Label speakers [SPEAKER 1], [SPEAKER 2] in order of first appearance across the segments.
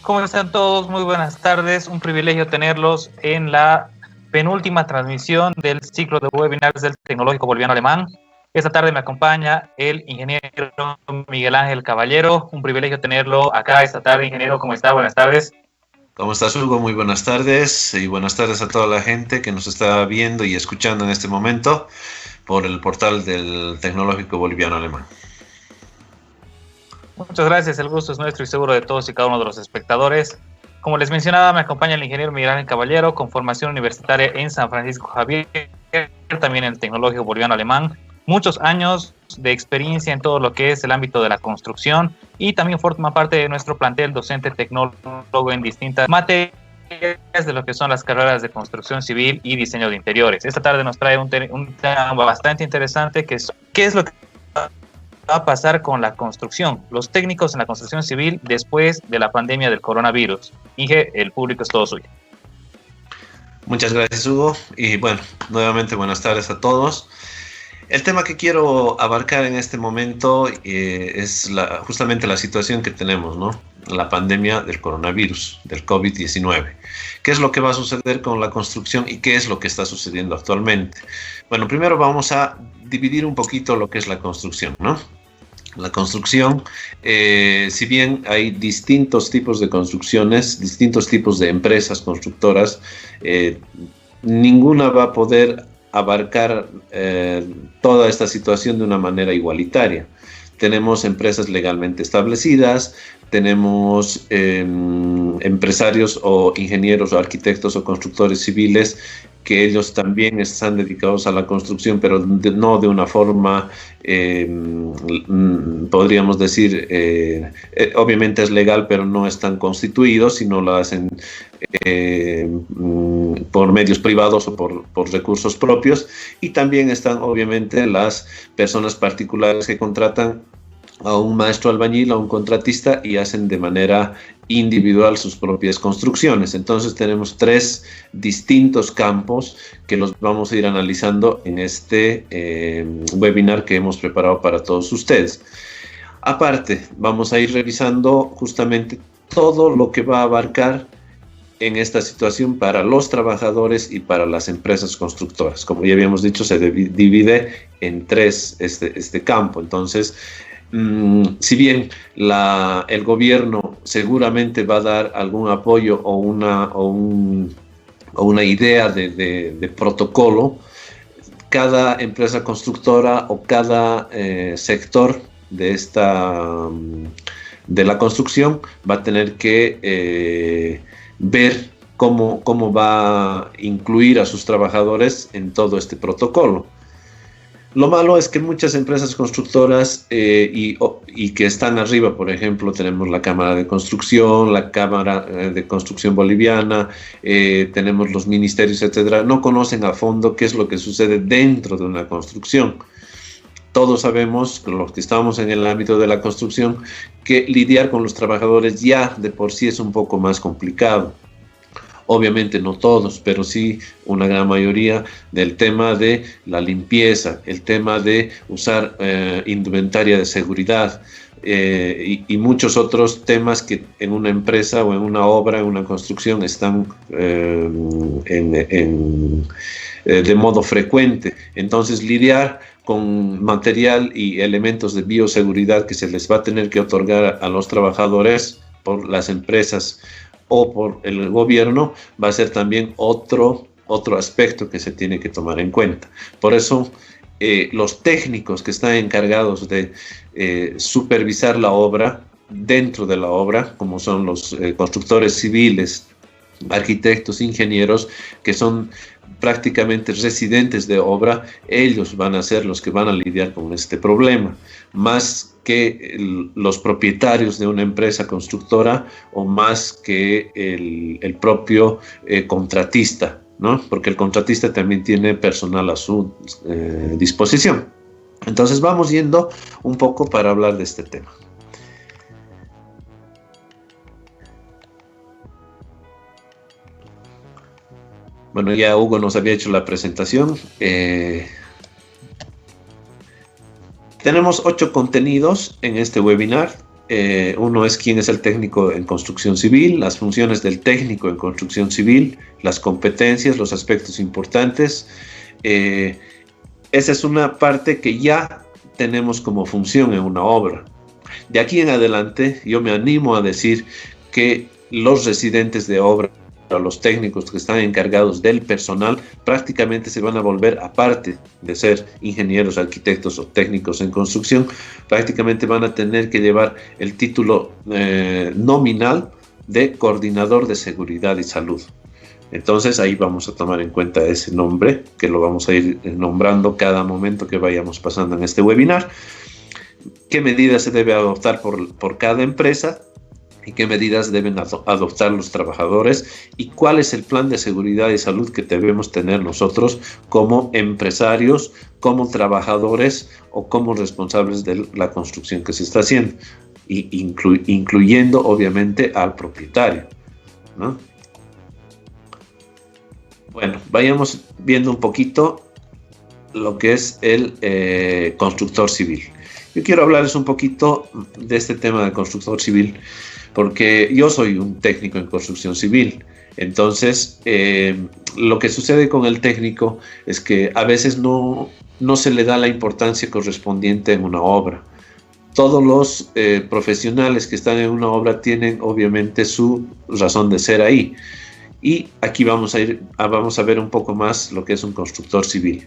[SPEAKER 1] ¿Cómo están todos? Muy buenas tardes. Un privilegio tenerlos en la penúltima transmisión del ciclo de webinars del Tecnológico Boliviano Alemán. Esta tarde me acompaña el ingeniero Miguel Ángel Caballero. Un privilegio tenerlo acá esta tarde, ingeniero. ¿Cómo está? Buenas tardes.
[SPEAKER 2] ¿Cómo estás, Hugo? Muy buenas tardes y buenas tardes a toda la gente que nos está viendo y escuchando en este momento por el portal del Tecnológico Boliviano Alemán.
[SPEAKER 1] Muchas gracias, el gusto es nuestro y seguro de todos y cada uno de los espectadores. Como les mencionaba, me acompaña el ingeniero Miguel Ángel Caballero, con formación universitaria en San Francisco Javier, también en el Tecnológico Boliviano Alemán. Muchos años de experiencia en todo lo que es el ámbito de la construcción y también forma parte de nuestro plantel docente tecnólogo en distintas materias de lo que son las carreras de construcción civil y diseño de interiores. Esta tarde nos trae un tema bastante interesante que es ¿qué es lo que va a pasar con la construcción, los técnicos en la construcción civil después de la pandemia del coronavirus? Inge, el público es todo suyo.
[SPEAKER 2] Muchas gracias, Hugo, y bueno, nuevamente buenas tardes a todos. El tema que quiero abarcar en este momento es justamente la situación que tenemos, ¿no? La pandemia del coronavirus, del COVID-19. ¿Qué es lo que va a suceder con la construcción y qué es lo que está sucediendo actualmente? Bueno, primero vamos a dividir un poquito lo que es la construcción, ¿no? La construcción, si bien hay distintos tipos de construcciones, distintos tipos de empresas constructoras, ninguna va a poder abarcar toda esta situación de una manera igualitaria. Tenemos empresas legalmente establecidas, tenemos empresarios o ingenieros o arquitectos o constructores civiles que ellos también están dedicados a la construcción, pero no de una forma, podríamos decir, obviamente es legal, pero no están constituidos, sino lo hacen por medios privados o por recursos propios. Y también están obviamente las personas particulares que contratan a un maestro albañil, a un contratista, y hacen de manera individual sus propias construcciones. Entonces tenemos tres distintos campos que los vamos a ir analizando en este webinar que hemos preparado para todos ustedes. Aparte, vamos a ir revisando justamente todo lo que va a abarcar en esta situación para los trabajadores y para las empresas constructoras. Como ya habíamos dicho, se divide en tres este campo. Entonces, si bien el gobierno seguramente va a dar algún apoyo o una idea de protocolo, cada empresa constructora o cada sector de la construcción va a tener que ver cómo va a incluir a sus trabajadores en todo este protocolo. Lo malo es que muchas empresas constructoras y que están arriba, por ejemplo, tenemos la Cámara de Construcción, la Cámara de Construcción Boliviana, tenemos los ministerios, etcétera, no conocen a fondo qué es lo que sucede dentro de una construcción. Todos sabemos, los que estamos en el ámbito de la construcción, que lidiar con los trabajadores ya de por sí es un poco más complicado. Obviamente no todos, pero sí una gran mayoría del tema de la limpieza, el tema de usar indumentaria de seguridad y muchos otros temas que en una empresa o en una obra, en una construcción están de modo frecuente. Entonces lidiar con material y elementos de bioseguridad que se les va a tener que otorgar a los trabajadores por las empresas o por el gobierno, va a ser también otro aspecto que se tiene que tomar en cuenta. Por eso, los técnicos que están encargados de supervisar la obra, dentro de la obra, como son los constructores civiles, arquitectos, ingenieros, que son prácticamente residentes de obra, ellos van a ser los que van a lidiar con este problema, más que los propietarios de una empresa constructora o más que el propio contratista, ¿no? Porque el contratista también tiene personal a su disposición. Entonces vamos yendo un poco para hablar de este tema. Bueno, ya Hugo nos había hecho la presentación. Tenemos 8 contenidos en este webinar. Uno es quién es el técnico en construcción civil, las funciones del técnico en construcción civil, las competencias, los aspectos importantes. Esa es una parte que ya tenemos como función en una obra. De aquí en adelante, yo me animo a decir que los residentes de obra, los técnicos que están encargados del personal, prácticamente se van a volver, aparte de ser ingenieros, arquitectos o técnicos en construcción, prácticamente van a tener que llevar el título nominal de coordinador de seguridad y salud. Entonces ahí vamos a tomar en cuenta ese nombre, que lo vamos a ir nombrando cada momento que vayamos pasando en este webinar. ¿Qué medidas se debe adoptar por cada empresa? ¿Y qué medidas deben adoptar los trabajadores? ¿Y cuál es el plan de seguridad y salud que debemos tener nosotros como empresarios, como trabajadores o como responsables de la construcción que se está haciendo? Y incluyendo obviamente al propietario, ¿no? Bueno, vayamos viendo un poquito lo que es el constructor civil. Yo quiero hablarles un poquito de este tema de constructor civil, porque yo soy un técnico en construcción civil. Entonces, lo que sucede con el técnico es que a veces no se le da la importancia correspondiente en una obra. Todos los profesionales que están en una obra tienen obviamente su razón de ser ahí. Y aquí vamos a ver un poco más lo que es un constructor civil,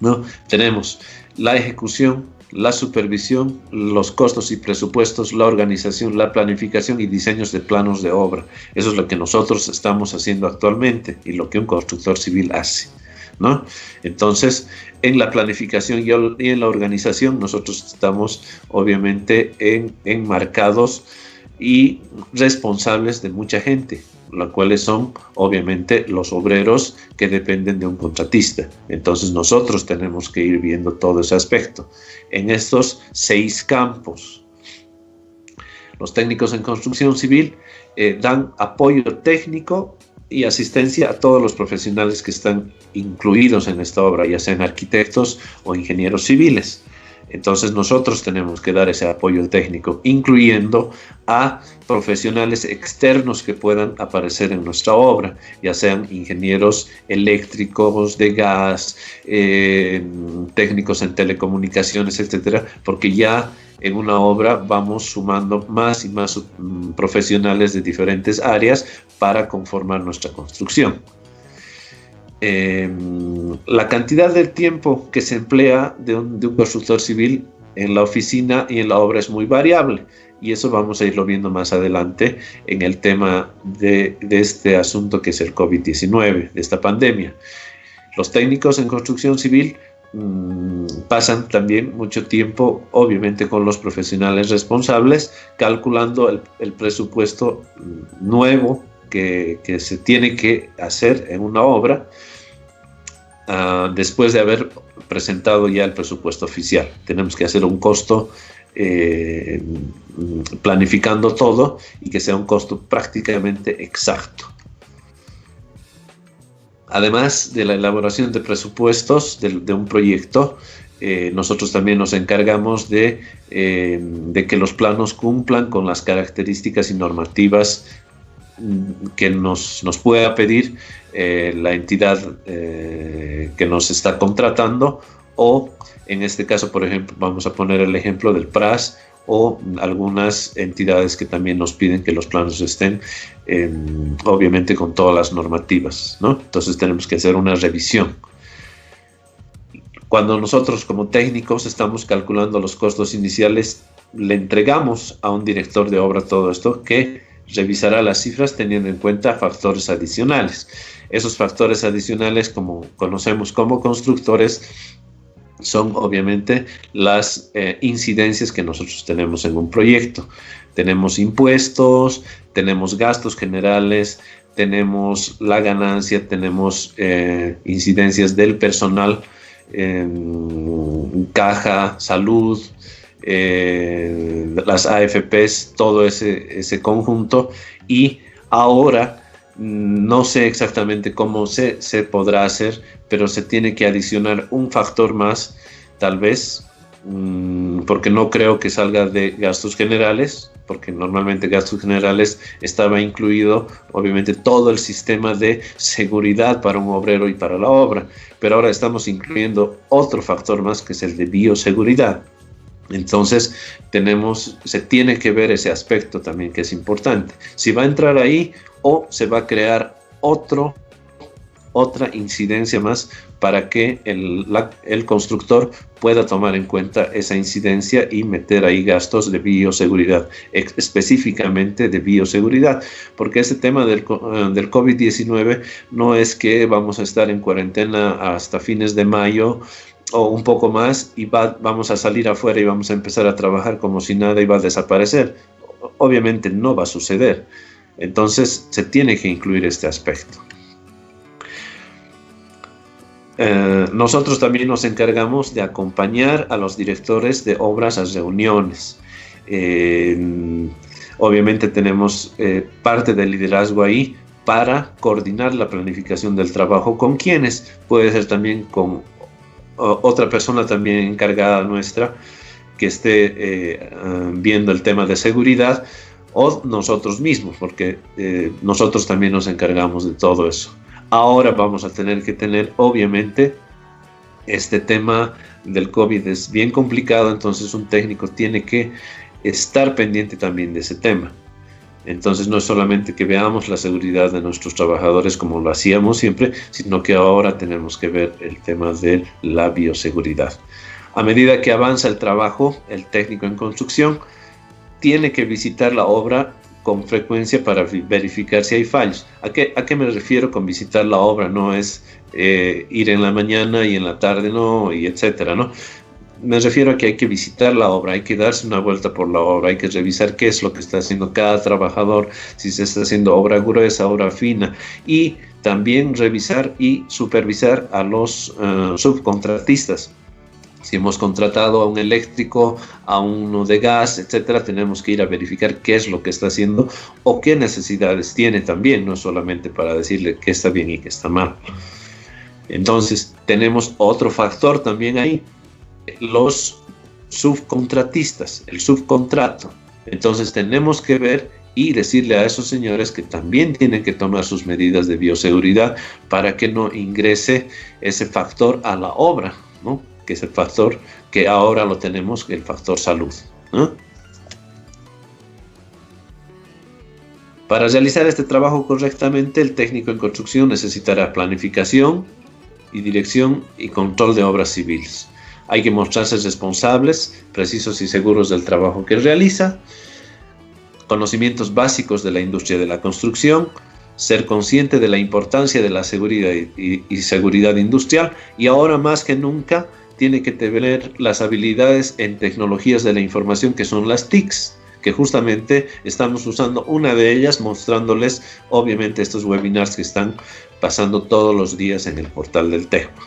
[SPEAKER 2] ¿no? Tenemos la ejecución, la supervisión, los costos y presupuestos, la organización, la planificación y diseños de planos de obra. Eso es lo que nosotros estamos haciendo actualmente y lo que un constructor civil hace, ¿no? Entonces, en la planificación y en la organización nosotros estamos obviamente enmarcados y responsables de mucha gente, los cuales son obviamente los obreros que dependen de un contratista. Entonces nosotros tenemos que ir viendo todo ese aspecto en estos 6 campos. Los técnicos en construcción civil dan apoyo técnico y asistencia a todos los profesionales que están incluidos en esta obra, ya sean arquitectos o ingenieros civiles. Entonces nosotros tenemos que dar ese apoyo técnico, incluyendo a profesionales externos que puedan aparecer en nuestra obra, ya sean ingenieros eléctricos, de gas, técnicos en telecomunicaciones, etcétera, porque ya en una obra vamos sumando más y más profesionales de diferentes áreas para conformar nuestra construcción. La cantidad de tiempo que se emplea de un constructor civil en la oficina y en la obra es muy variable, y eso vamos a irlo viendo más adelante en el tema de este asunto que es el COVID-19, de esta pandemia. Los técnicos en construcción civil pasan también mucho tiempo, obviamente, con los profesionales responsables, calculando el presupuesto nuevo que se tiene que hacer en una obra, después de haber presentado ya el presupuesto oficial. Tenemos que hacer un costo planificando todo y que sea un costo prácticamente exacto. Además de la elaboración de presupuestos de un proyecto, nosotros también nos encargamos de que los planos cumplan con las características y normativas que nos pueda pedir la entidad que nos está contratando, o en este caso, por ejemplo, vamos a poner el ejemplo del PRAS o algunas entidades que también nos piden que los planos estén obviamente con todas las normativas, ¿no? Entonces tenemos que hacer una revisión. Cuando nosotros como técnicos estamos calculando los costos iniciales, le entregamos a un director de obra todo esto, que revisará las cifras teniendo en cuenta factores adicionales. Esos factores adicionales, como conocemos como constructores, son obviamente las incidencias que nosotros tenemos en un proyecto. Tenemos impuestos, tenemos gastos generales, tenemos la ganancia, tenemos incidencias del personal, caja, salud, las AFPs, todo ese conjunto. Y ahora no sé exactamente cómo se podrá hacer, pero se tiene que adicionar un factor más, tal vez, porque no creo que salga de gastos generales, porque normalmente gastos generales estaba incluido obviamente todo el sistema de seguridad para un obrero y para la obra, pero ahora estamos incluyendo otro factor más, que es el de bioseguridad. Entonces se tiene que ver ese aspecto también, que es importante, si va a entrar ahí o se va a crear otra incidencia más para que el constructor pueda tomar en cuenta esa incidencia y meter ahí gastos de bioseguridad, específicamente de bioseguridad, porque ese tema del COVID-19 no es que vamos a estar en cuarentena hasta fines de mayo o un poco más y vamos a salir afuera y vamos a empezar a trabajar como si nada y va a desaparecer. Obviamente no va a suceder. Entonces se tiene que incluir este aspecto. Nosotros también nos encargamos de acompañar a los directores de obras a reuniones. Obviamente tenemos parte del liderazgo ahí para coordinar la planificación del trabajo. ¿Con quiénes? Puede ser también con otra persona también encargada nuestra que esté viendo el tema de seguridad, o nosotros mismos, porque nosotros también nos encargamos de todo eso. Ahora vamos a tener que tener, obviamente, este tema del COVID es bien complicado, entonces un técnico tiene que estar pendiente también de ese tema. Entonces no es solamente que veamos la seguridad de nuestros trabajadores como lo hacíamos siempre, sino que ahora tenemos que ver el tema de la bioseguridad. A medida que avanza el trabajo, el técnico en construcción tiene que visitar la obra con frecuencia para verificar si hay fallos. ¿A qué me refiero con visitar la obra? No es ir en la mañana y en la tarde, no, y etcétera, ¿no? Me refiero a que hay que visitar la obra, hay que darse una vuelta por la obra, hay que revisar qué es lo que está haciendo cada trabajador, si se está haciendo obra gruesa, obra fina, y también revisar y supervisar a los subcontratistas. Si hemos contratado a un eléctrico, a uno de gas, etcétera, tenemos que ir a verificar qué es lo que está haciendo o qué necesidades tiene también, no solamente para decirle qué está bien y qué está mal. Entonces, tenemos otro factor también ahí, los subcontratistas, el subcontrato. Entonces, tenemos que ver y decirle a esos señores que también tienen que tomar sus medidas de bioseguridad para que no ingrese ese factor a la obra, ¿no? Que es el factor que ahora lo tenemos, el factor salud, ¿no? Para realizar este trabajo correctamente, el técnico en construcción necesitará planificación y dirección y control de obras civiles. Hay que mostrarse responsables, precisos y seguros del trabajo que realiza, conocimientos básicos de la industria de la construcción, ser consciente de la importancia de la seguridad y seguridad industrial, y ahora más que nunca tiene que tener las habilidades en tecnologías de la información, que son las TICs, que justamente estamos usando una de ellas, mostrándoles obviamente estos webinars que están pasando todos los días en el portal del TECMA.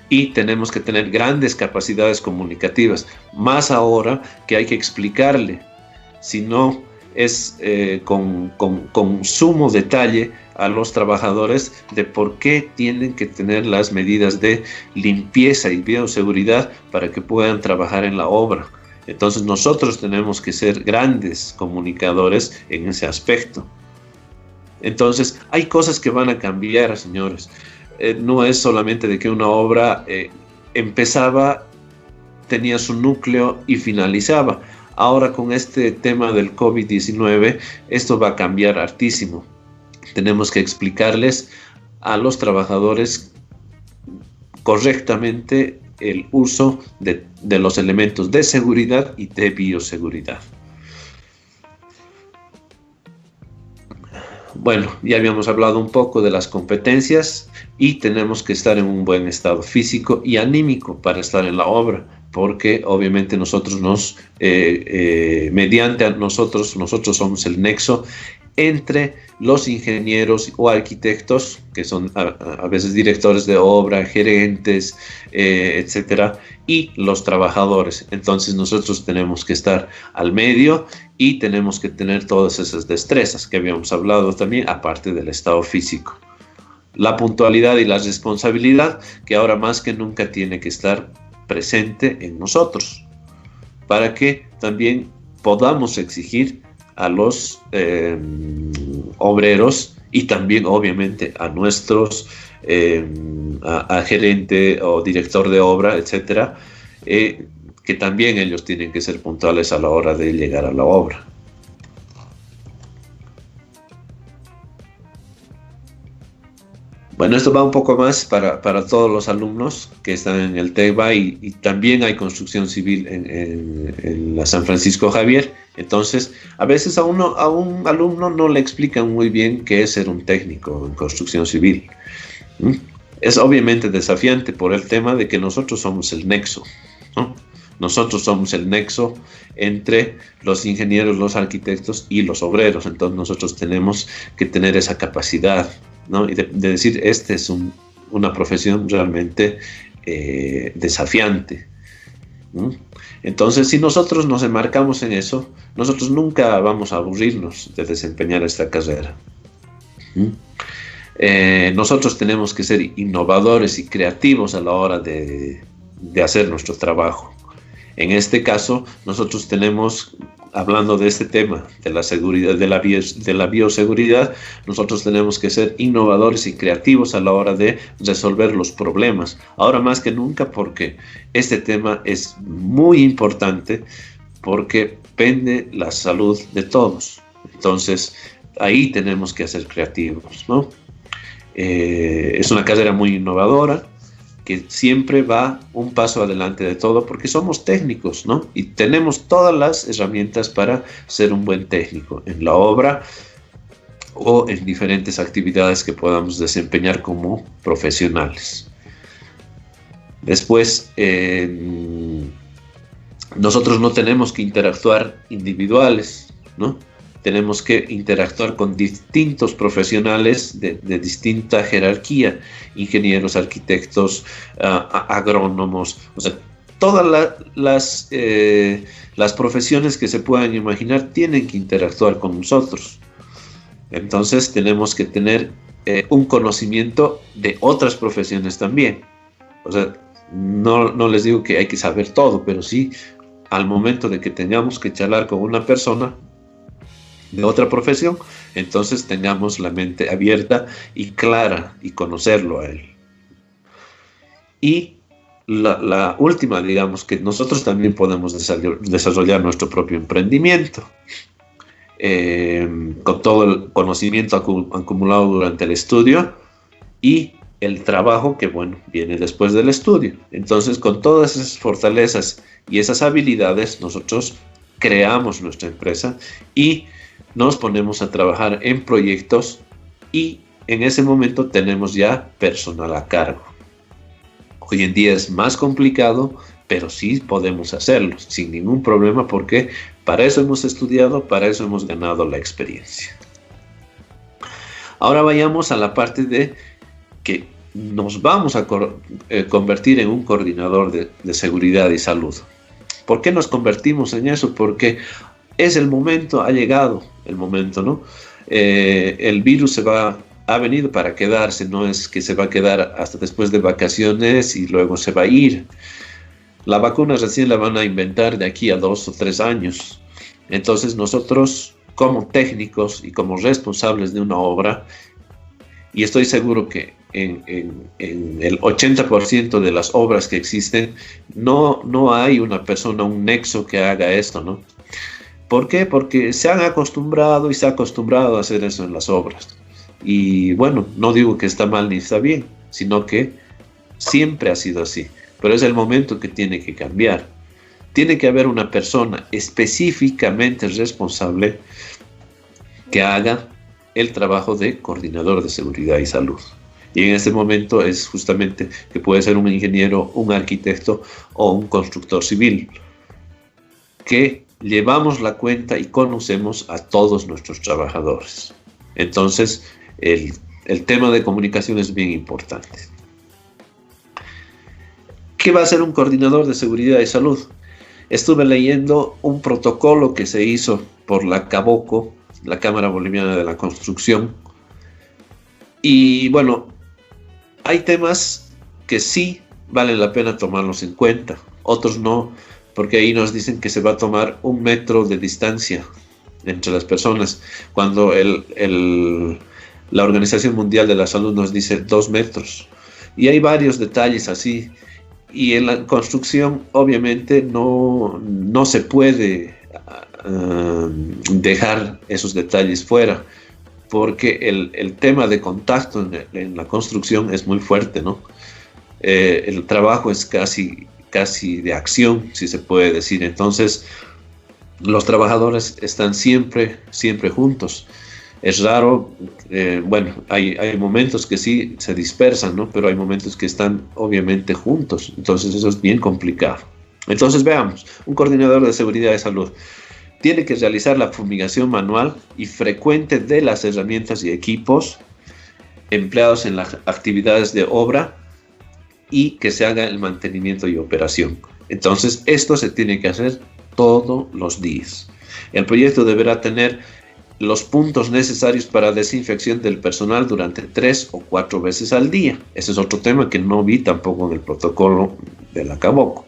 [SPEAKER 2] Y tenemos que tener grandes capacidades comunicativas, más ahora que hay que explicarle, si no es con sumo detalle a los trabajadores de por qué tienen que tener las medidas de limpieza y bioseguridad para que puedan trabajar en la obra. Entonces nosotros tenemos que ser grandes comunicadores en ese aspecto. Entonces hay cosas que van a cambiar, señores. No es solamente de que una obra empezaba, tenía su núcleo y finalizaba. Ahora con este tema del COVID-19, esto va a cambiar hartísimo. Tenemos que explicarles a los trabajadores correctamente el uso de los elementos de seguridad y de bioseguridad. Bueno, ya habíamos hablado un poco de las competencias y tenemos que estar en un buen estado físico y anímico para estar en la obra, porque obviamente nosotros nosotros somos el nexo entre los ingenieros o arquitectos, que son a veces directores de obra, gerentes, etcétera, y los trabajadores. Entonces nosotros tenemos que estar al medio y tenemos que tener todas esas destrezas que habíamos hablado también, aparte del estado físico. La puntualidad y la responsabilidad, que ahora más que nunca tiene que estar presente en nosotros, para que también podamos exigir a los obreros y también obviamente a nuestros a gerente o director de obra, etcétera, que también ellos tienen que ser puntuales a la hora de llegar a la obra. Bueno, esto va un poco más para todos los alumnos que están en el TECVA y también hay construcción civil en la San Francisco Javier. Entonces, a veces a un alumno no le explican muy bien qué es ser un técnico en construcción civil. Es obviamente desafiante por el tema de que nosotros somos el nexo, ¿no? Nosotros somos el nexo entre los ingenieros, los arquitectos y los obreros. Entonces nosotros tenemos que tener esa capacidad, ¿no? Y de decir, esta es una profesión realmente desafiante, ¿no? Entonces, si nosotros nos enmarcamos en eso, nosotros nunca vamos a aburrirnos de desempeñar esta carrera. Nosotros tenemos que ser innovadores y creativos a la hora de hacer nuestro trabajo. En este caso, nosotros tenemos, hablando de este tema, de la seguridad, de la bioseguridad, nosotros tenemos que ser innovadores y creativos a la hora de resolver los problemas. Ahora más que nunca, porque este tema es muy importante, porque pende la salud de todos. Entonces, ahí tenemos que ser creativos, ¿no? Es una carrera muy innovadora, que siempre va un paso adelante de todo, porque somos técnicos, ¿no? Y tenemos todas las herramientas para ser un buen técnico en la obra o en diferentes actividades que podamos desempeñar como profesionales. Después, nosotros no tenemos que interactuar individuales, ¿no? Tenemos que interactuar con distintos profesionales de distinta jerarquía, ingenieros, arquitectos, agrónomos, o sea, todas las profesiones que se puedan imaginar tienen que interactuar con nosotros. Entonces tenemos que tener un conocimiento de otras profesiones también. O sea, no les digo que hay que saber todo, pero sí, al momento de que tengamos que charlar con una persona de otra profesión, entonces tengamos la mente abierta y clara y conocerlo a él. Y la última, digamos, que nosotros también podemos desarrollar nuestro propio emprendimiento con todo el conocimiento acumulado durante el estudio y el trabajo que, bueno, viene después del estudio. Entonces, con todas esas fortalezas y esas habilidades, nosotros creamos nuestra empresa y nos ponemos a trabajar en proyectos y en ese momento tenemos ya personal a cargo. Hoy en día es más complicado, pero sí podemos hacerlo sin ningún problema, porque para eso hemos estudiado, para eso hemos ganado la experiencia. Ahora vayamos a la parte de que nos vamos a convertir en un coordinador de seguridad y salud. ¿Por qué nos convertimos en eso? Porque es el momento, ha llegado el momento, ¿no? El virus ha venido para quedarse, no es que se va a quedar hasta después de vacaciones y luego se va a ir. La vacuna recién la van a inventar de aquí a 2 o 3 años. Entonces nosotros, como técnicos y como responsables de una obra, y estoy seguro que en el 80% de las obras que existen, no hay una persona, un nexo que haga esto, ¿no? ¿Por qué? Porque se han acostumbrado y se ha acostumbrado a hacer eso en las obras. Y bueno, no digo que está mal ni está bien, sino que siempre ha sido así. Pero es el momento que tiene que cambiar. Tiene que haber una persona específicamente responsable que haga el trabajo de coordinador de seguridad y salud. Y en este momento es justamente que puede ser un ingeniero, un arquitecto o un constructor civil, que llevamos la cuenta y conocemos a todos nuestros trabajadores. Entonces, el tema de comunicación es bien importante. ¿Qué va a ser un coordinador de seguridad y salud? Estuve leyendo un protocolo que se hizo por la CABOCO, la Cámara Boliviana de la Construcción. Y bueno, hay temas que sí vale la pena tomarlos en cuenta. Otros no, porque ahí nos dicen que se va a tomar 1 metro de distancia entre las personas, cuando la Organización Mundial de la Salud nos dice 2 metros. Y hay varios detalles así. Y en la construcción, obviamente, no se puede dejar esos detalles fuera, porque el tema de contacto en la construcción es muy fuerte, ¿no? El trabajo es casi de acción, si se puede decir. Entonces, los trabajadores están siempre juntos. Es raro, bueno, hay momentos que sí se dispersan, ¿no? Pero hay momentos que están obviamente juntos. Entonces, eso es bien complicado. Entonces, veamos, un coordinador de seguridad de salud tiene que realizar la fumigación manual y frecuente de las herramientas y equipos empleados en las actividades de obra y que se haga el mantenimiento y operación. Entonces, esto se tiene que hacer todos los días. El proyecto deberá tener los puntos necesarios para desinfección del personal durante 3 o 4 veces al día. Ese es otro tema que no vi tampoco en el protocolo de la Caboco.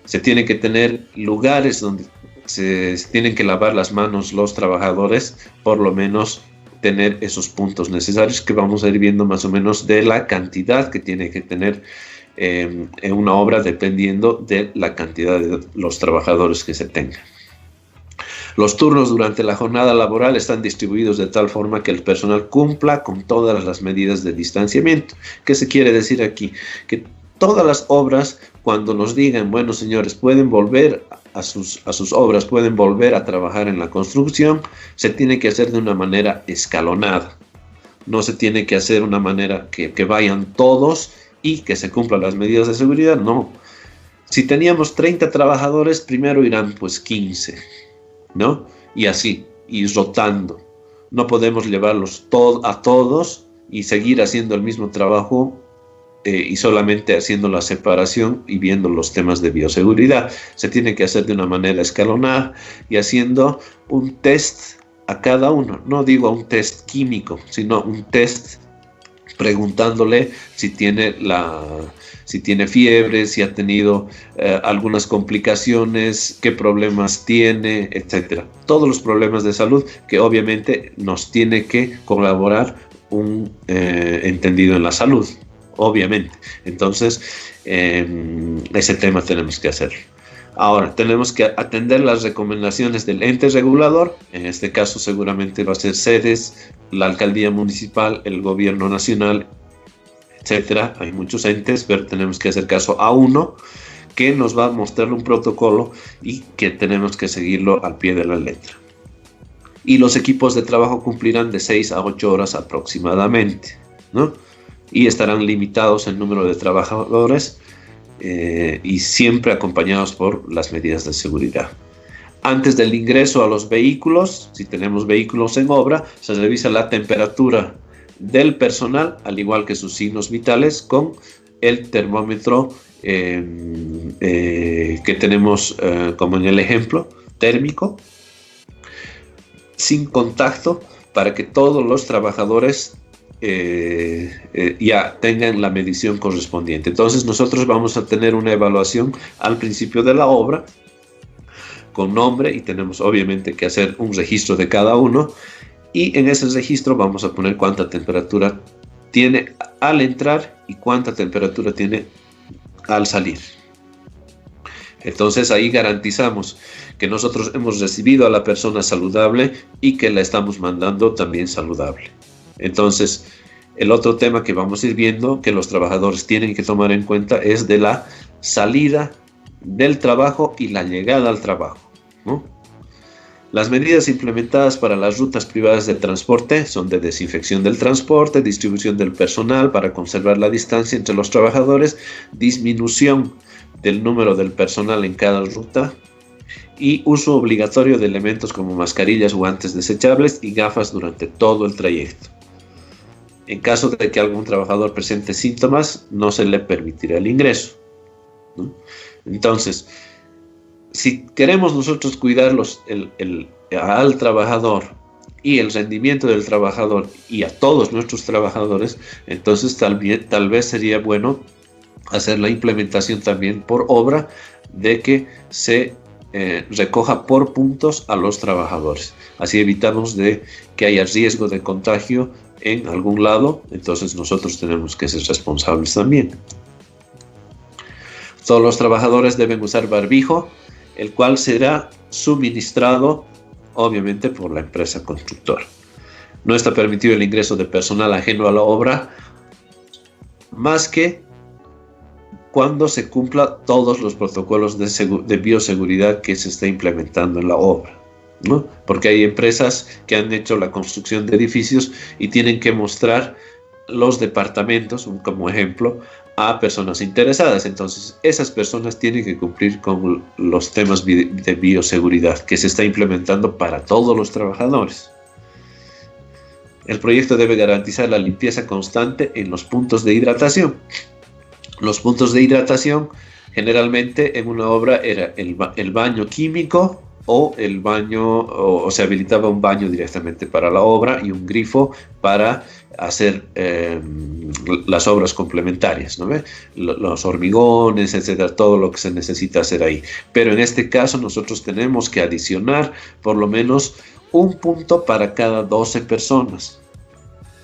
[SPEAKER 2] Se tiene que tener lugares donde se tienen que lavar las manos los trabajadores, por lo menos tener esos puntos necesarios que vamos a ir viendo más o menos de la cantidad que tiene que tener en una obra dependiendo de la cantidad de los trabajadores que se tengan. Los turnos durante la jornada laboral están distribuidos de tal forma que el personal cumpla con todas las medidas de distanciamiento. ¿Qué se quiere decir aquí? Que todas las obras, cuando nos digan, bueno señores, pueden volver a sus obras, pueden volver a trabajar en la construcción, se tiene que hacer de una manera escalonada. No se tiene que hacer de una manera que vayan todos y que se cumplan las medidas de seguridad, no. Si teníamos 30 trabajadores, primero irán pues 15, ¿no? Y así, y rotando. No podemos llevarlos a todos y seguir haciendo el mismo trabajo y solamente haciendo la separación y viendo los temas de bioseguridad. Se tiene que hacer de una manera escalonada y haciendo un test a cada uno. No digo un test químico, sino un test preguntándole si tiene fiebre, si ha tenido algunas complicaciones, qué problemas tiene, etcétera. Todos los problemas de salud que obviamente nos tiene que colaborar un entendido en la salud, obviamente. Entonces, ese tema tenemos que hacerlo. Ahora, tenemos que atender las recomendaciones del ente regulador. En este caso, seguramente va a ser sedes, la alcaldía municipal, el gobierno nacional, etcétera. Hay muchos entes, pero tenemos que hacer caso a uno que nos va a mostrar un protocolo y que tenemos que seguirlo al pie de la letra. Y los equipos de trabajo cumplirán de 6 a 8 horas aproximadamente, ¿no? Y estarán limitados el número de trabajadores y siempre acompañados por las medidas de seguridad. Antes del ingreso a los vehículos, si tenemos vehículos en obra, se revisa la temperatura del personal, al igual que sus signos vitales, con el termómetro que tenemos como en el ejemplo, térmico, sin contacto, para que todos los trabajadores ya tengan la medición correspondiente. Entonces nosotros vamos a tener una evaluación al principio de la obra con nombre y tenemos obviamente que hacer un registro de cada uno y en ese registro vamos a poner cuánta temperatura tiene al entrar y cuánta temperatura tiene al salir. Entonces ahí garantizamos que nosotros hemos recibido a la persona saludable y que la estamos mandando también saludable. Entonces, el otro tema que vamos a ir viendo, que los trabajadores tienen que tomar en cuenta, es de la salida del trabajo y la llegada al trabajo, ¿no? Las medidas implementadas para las rutas privadas de transporte son de desinfección del transporte, distribución del personal para conservar la distancia entre los trabajadores, disminución del número del personal en cada ruta y uso obligatorio de elementos como mascarillas, guantes desechables y gafas durante todo el trayecto. En caso de que algún trabajador presente síntomas, no se le permitirá el ingreso, ¿no? Entonces, si queremos nosotros cuidar al trabajador y el rendimiento del trabajador y a todos nuestros trabajadores, entonces tal vez sería bueno hacer la implementación también por obra de que se recoja por puntos a los trabajadores. Así evitamos de que haya riesgo de contagio en algún lado, entonces nosotros tenemos que ser responsables también. Todos los trabajadores deben usar barbijo, el cual será suministrado obviamente por la empresa constructora. No está permitido el ingreso de personal ajeno a la obra, más que cuando se cumpla todos los protocolos de bioseguridad que se está implementando en la obra, ¿no? Porque hay empresas que han hecho la construcción de edificios y tienen que mostrar los departamentos, como ejemplo, a personas interesadas. Entonces, esas personas tienen que cumplir con los temas de bioseguridad que se está implementando para todos los trabajadores. El proyecto debe garantizar la limpieza constante en los puntos de hidratación. Los puntos de hidratación generalmente en una obra era el baño químico o el baño, o se habilitaba un baño directamente para la obra y un grifo para hacer las obras complementarias, ¿no ve? Los hormigones, etcétera, todo lo que se necesita hacer ahí. Pero en este caso nosotros tenemos que adicionar por lo menos un punto para cada 12 personas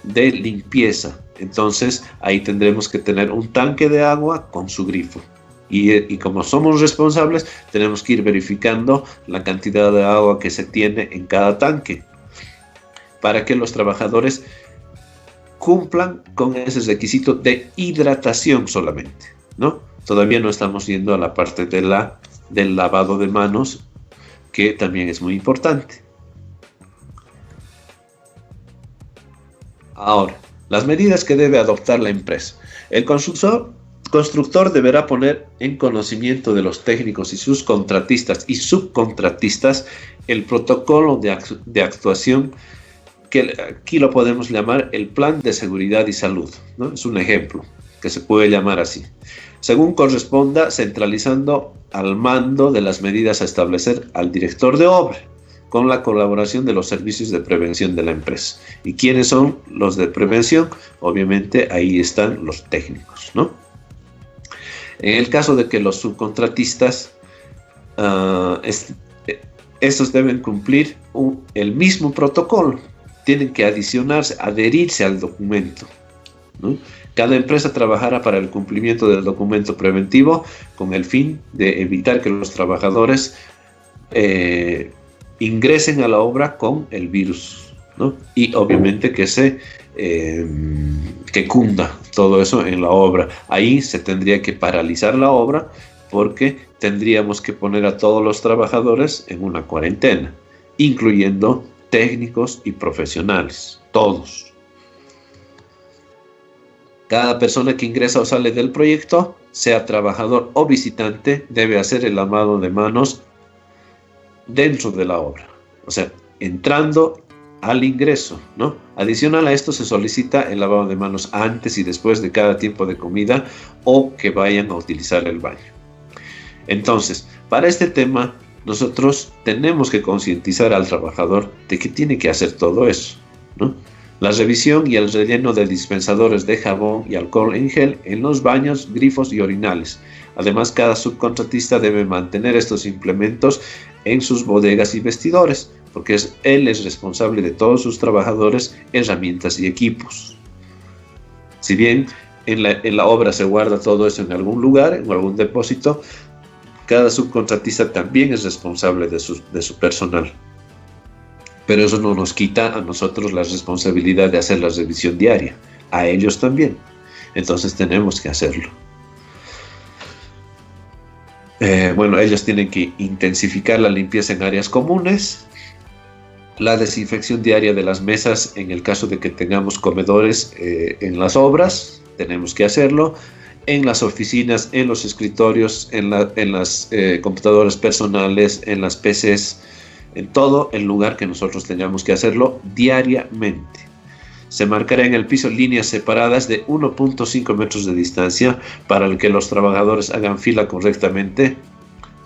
[SPEAKER 2] de limpieza. Entonces ahí tendremos que tener un tanque de agua con su grifo. Y como somos responsables, tenemos que ir verificando la cantidad de agua que se tiene en cada tanque para que los trabajadores cumplan con ese requisito de hidratación solamente, ¿no? Todavía no estamos yendo a la parte del lavado de manos, que también es muy importante. Ahora, las medidas que debe adoptar la empresa. El constructor deberá poner en conocimiento de los técnicos y sus contratistas y subcontratistas el protocolo de actuación, que aquí lo podemos llamar el plan de seguridad y salud, ¿no? Es un ejemplo que se puede llamar así, según corresponda, centralizando al mando de las medidas a establecer al director de obra, con la colaboración de los servicios de prevención de la empresa. ¿Y quiénes son los de prevención? Obviamente ahí están los técnicos, ¿no? En el caso de que los subcontratistas, estos deben cumplir el mismo protocolo, tienen que adherirse al documento, ¿no? Cada empresa trabajará para el cumplimiento del documento preventivo con el fin de evitar que los trabajadores ingresen a la obra con el virus, ¿no? Y obviamente que que cunda todo eso en la obra. Ahí se tendría que paralizar la obra porque tendríamos que poner a todos los trabajadores en una cuarentena, incluyendo técnicos y profesionales, todos. Cada persona que ingresa o sale del proyecto, sea trabajador o visitante, debe hacer el lavado de manos dentro de la obra, o sea, entrando al ingreso, ¿no? Adicional a esto se solicita el lavado de manos antes y después de cada tiempo de comida o que vayan a utilizar el baño. Entonces, para este tema, nosotros tenemos que concientizar al trabajador de que tiene que hacer todo eso, ¿no? La revisión y el relleno de dispensadores de jabón y alcohol en gel en los baños, grifos y orinales. Además, cada subcontratista debe mantener estos implementos en sus bodegas y vestidores, porque él es responsable de todos sus trabajadores, herramientas y equipos. Si bien en la obra se guarda todo eso en algún lugar, en algún depósito, cada subcontratista también es responsable de su personal. Pero eso no nos quita a nosotros la responsabilidad de hacer la revisión diaria, a ellos también. Entonces tenemos que hacerlo. Bueno, ellos tienen que intensificar la limpieza en áreas comunes, la desinfección diaria de las mesas en el caso de que tengamos comedores en las obras, tenemos que hacerlo, en las oficinas, en los escritorios, en las computadoras personales, en las PCs, en todo el lugar que nosotros tengamos que hacerlo diariamente. Se marcará en el piso líneas separadas de 1.5 metros de distancia para que los trabajadores hagan fila correctamente.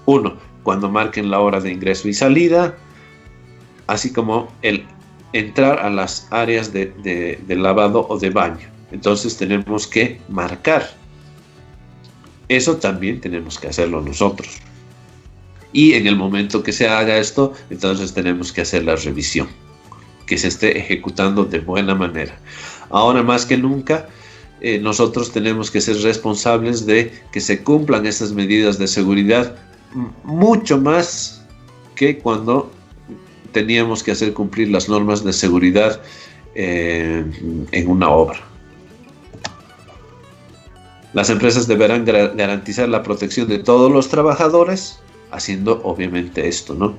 [SPEAKER 2] 1. Cuando marquen la hora de ingreso y salida, así como el entrar a las áreas de lavado o de baño. Entonces tenemos que marcar Eso también tenemos que hacerlo nosotros. Y en el momento que se haga esto, entonces tenemos que hacer la revisión, que se esté ejecutando de buena manera. Ahora más que nunca, nosotros tenemos que ser responsables de que se cumplan estas medidas de seguridad, mucho más que cuando teníamos que hacer cumplir las normas de seguridad en una obra. Las empresas deberán garantizar la protección de todos los trabajadores, haciendo obviamente esto, ¿no?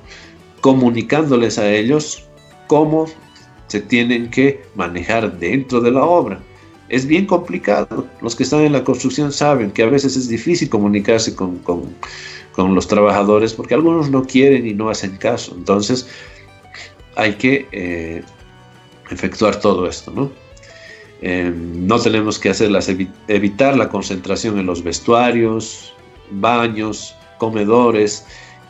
[SPEAKER 2] Comunicándoles a ellos cómo se tienen que manejar dentro de la obra. Es bien complicado. Los que están en la construcción saben que a veces es difícil comunicarse con los trabajadores porque algunos no quieren y no hacen caso. Entonces hay que efectuar todo esto, ¿no? No tenemos que evitar la concentración en los vestuarios, baños, comedores,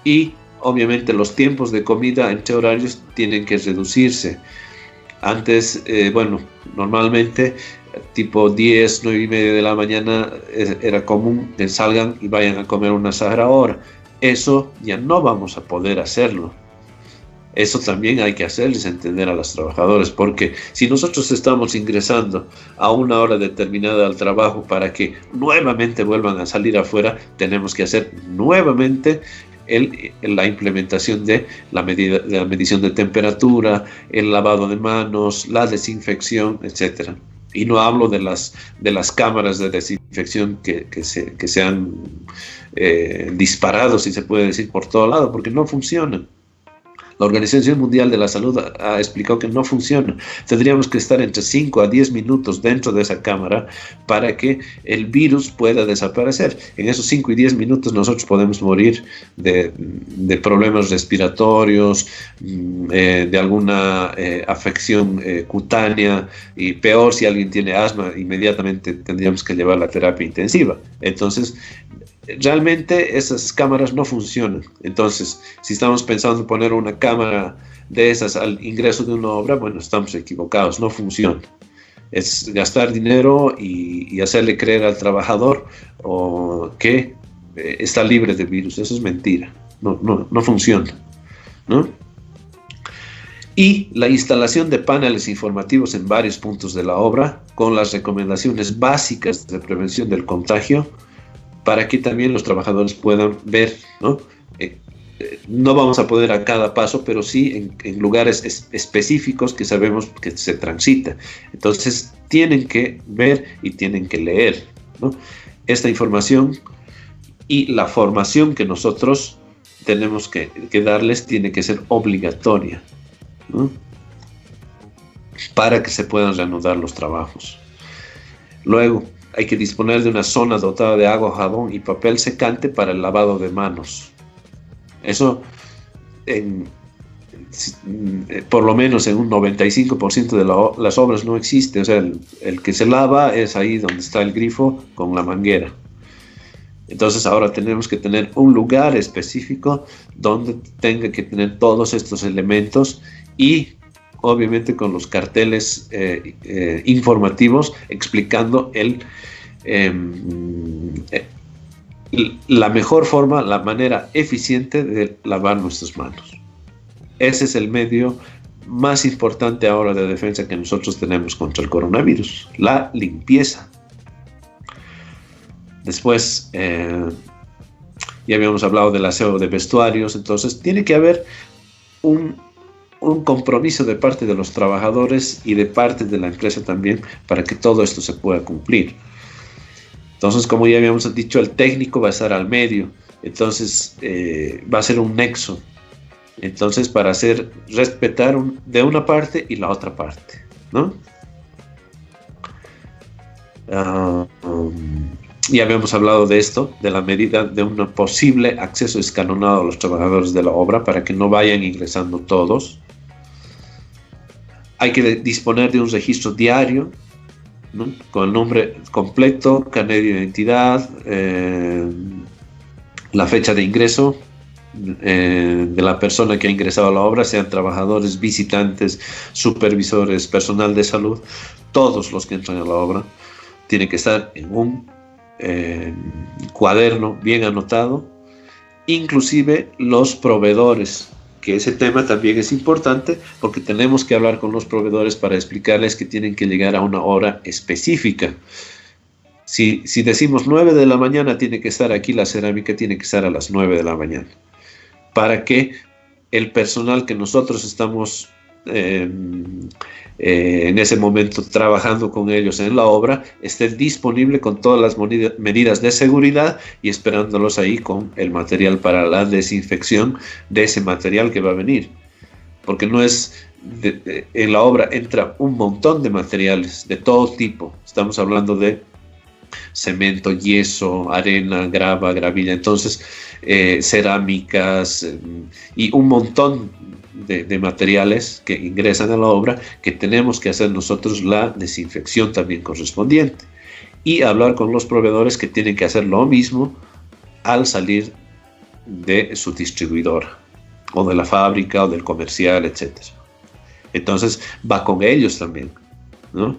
[SPEAKER 2] y obviamente los tiempos de comida entre horarios tienen que reducirse. Antes, normalmente tipo 10, 9 y media de la mañana era común que salgan y vayan a comer una sagrada hora. Eso ya no vamos a poder hacerlo. Eso también hay que hacerles entender a los trabajadores, porque si nosotros estamos ingresando a una hora determinada al trabajo para que nuevamente vuelvan a salir afuera, tenemos que hacer nuevamente la implementación de la medición de temperatura, el lavado de manos, la desinfección, etc. Y no hablo de las cámaras de desinfección que se han disparado, si se puede decir, por todo lado, porque no funcionan. La Organización Mundial de la Salud ha explicado que no funciona. Tendríamos que estar entre 5 a 10 minutos dentro de esa cámara para que el virus pueda desaparecer. En esos 5 y 10 minutos nosotros podemos morir de problemas respiratorios, de alguna afección cutánea, y peor si alguien tiene asma, inmediatamente tendríamos que llevar la terapia intensiva. Entonces, realmente esas cámaras no funcionan. Entonces, si estamos pensando en poner una cámara de esas al ingreso de una obra, bueno, estamos equivocados, no funciona. Es gastar dinero y hacerle creer al trabajador que está libre de virus. Eso es mentira, no funciona, ¿no? Y la instalación de paneles informativos en varios puntos de la obra con las recomendaciones básicas de prevención del contagio, para que también los trabajadores puedan ver, ¿no? No vamos a poder a cada paso, pero sí en lugares específicos que sabemos que se transita. Entonces tienen que ver y tienen que leer, ¿no? Esta información, y la formación que nosotros tenemos que darles tiene que ser obligatoria, ¿no? Para que se puedan reanudar los trabajos. Luego, hay que disponer de una zona dotada de agua, jabón y papel secante para el lavado de manos. Eso, por lo menos en un 95% de las obras no existe. O sea, el que se lava es ahí donde está el grifo con la manguera. Entonces ahora tenemos que tener un lugar específico donde tenga que tener todos estos elementos, y obviamente con los carteles informativos explicando la mejor forma, la manera eficiente de lavar nuestras manos. Ese es el medio más importante ahora de defensa que nosotros tenemos contra el coronavirus, la limpieza. Después, ya habíamos hablado del aseo de vestuarios. Entonces tiene que haber un compromiso de parte de los trabajadores y de parte de la empresa también para que todo esto se pueda cumplir. Entonces, como ya habíamos dicho, el técnico va a estar al medio. Entonces va a ser un nexo. Entonces, para hacer respetar de una parte y la otra parte, ¿no? Ya habíamos hablado de esto, de la medida de un posible acceso escalonado a los trabajadores de la obra para que no vayan ingresando todos. Hay que disponer de un registro diario, ¿no? Con el nombre completo, carnet de identidad, la fecha de ingreso de la persona que ha ingresado a la obra, sean trabajadores, visitantes, supervisores, personal de salud. Todos los que entran a la obra tienen que estar en un cuaderno bien anotado, inclusive los proveedores, que ese tema también es importante porque tenemos que hablar con los proveedores para explicarles que tienen que llegar a una hora específica. Si decimos 9 de la mañana tiene que estar aquí, la cerámica tiene que estar a las 9 de la mañana, para que el personal que nosotros estamos en ese momento trabajando con ellos en la obra esté disponible con todas las medidas de seguridad y esperándolos ahí con el material para la desinfección de ese material que va a venir, porque no es en la obra entra un montón de materiales de todo tipo. Estamos hablando de cemento, yeso, arena, grava, gravilla, entonces cerámicas y un montón de materiales que ingresan a la obra, que tenemos que hacer nosotros la desinfección también correspondiente y hablar con los proveedores que tienen que hacer lo mismo al salir de su distribuidora o de la fábrica o del comercial, etc. Entonces va con ellos también, ¿no?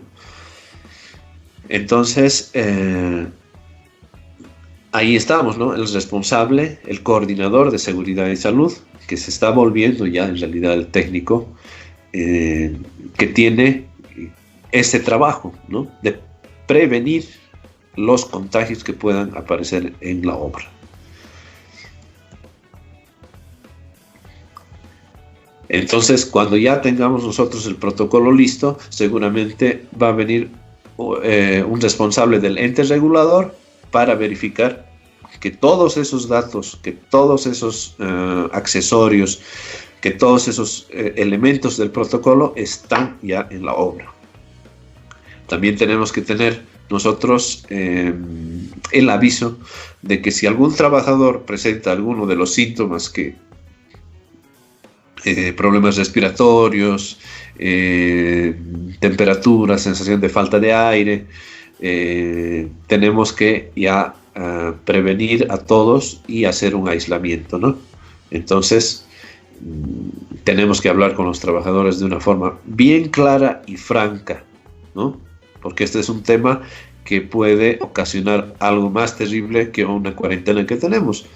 [SPEAKER 2] Entonces ahí estamos, ¿no? El responsable, el coordinador de seguridad y salud, que se está volviendo ya en realidad el técnico que tiene ese trabajo, ¿no? De prevenir los contagios que puedan aparecer en la obra. Entonces, cuando ya tengamos nosotros el protocolo listo, seguramente va a venir un responsable del ente regulador para verificar que todos esos datos, que todos esos accesorios, que todos esos elementos del protocolo están ya en la obra. También tenemos que tener nosotros el aviso de que si algún trabajador presenta alguno de los síntomas que problemas respiratorios, temperatura, sensación de falta de aire, tenemos que ya prevenir a todos y hacer un aislamiento, ¿no? Entonces tenemos que hablar con los trabajadores de una forma bien clara y franca, ¿no? Porque este es un tema que puede ocasionar algo más terrible que una cuarentena que tenemos.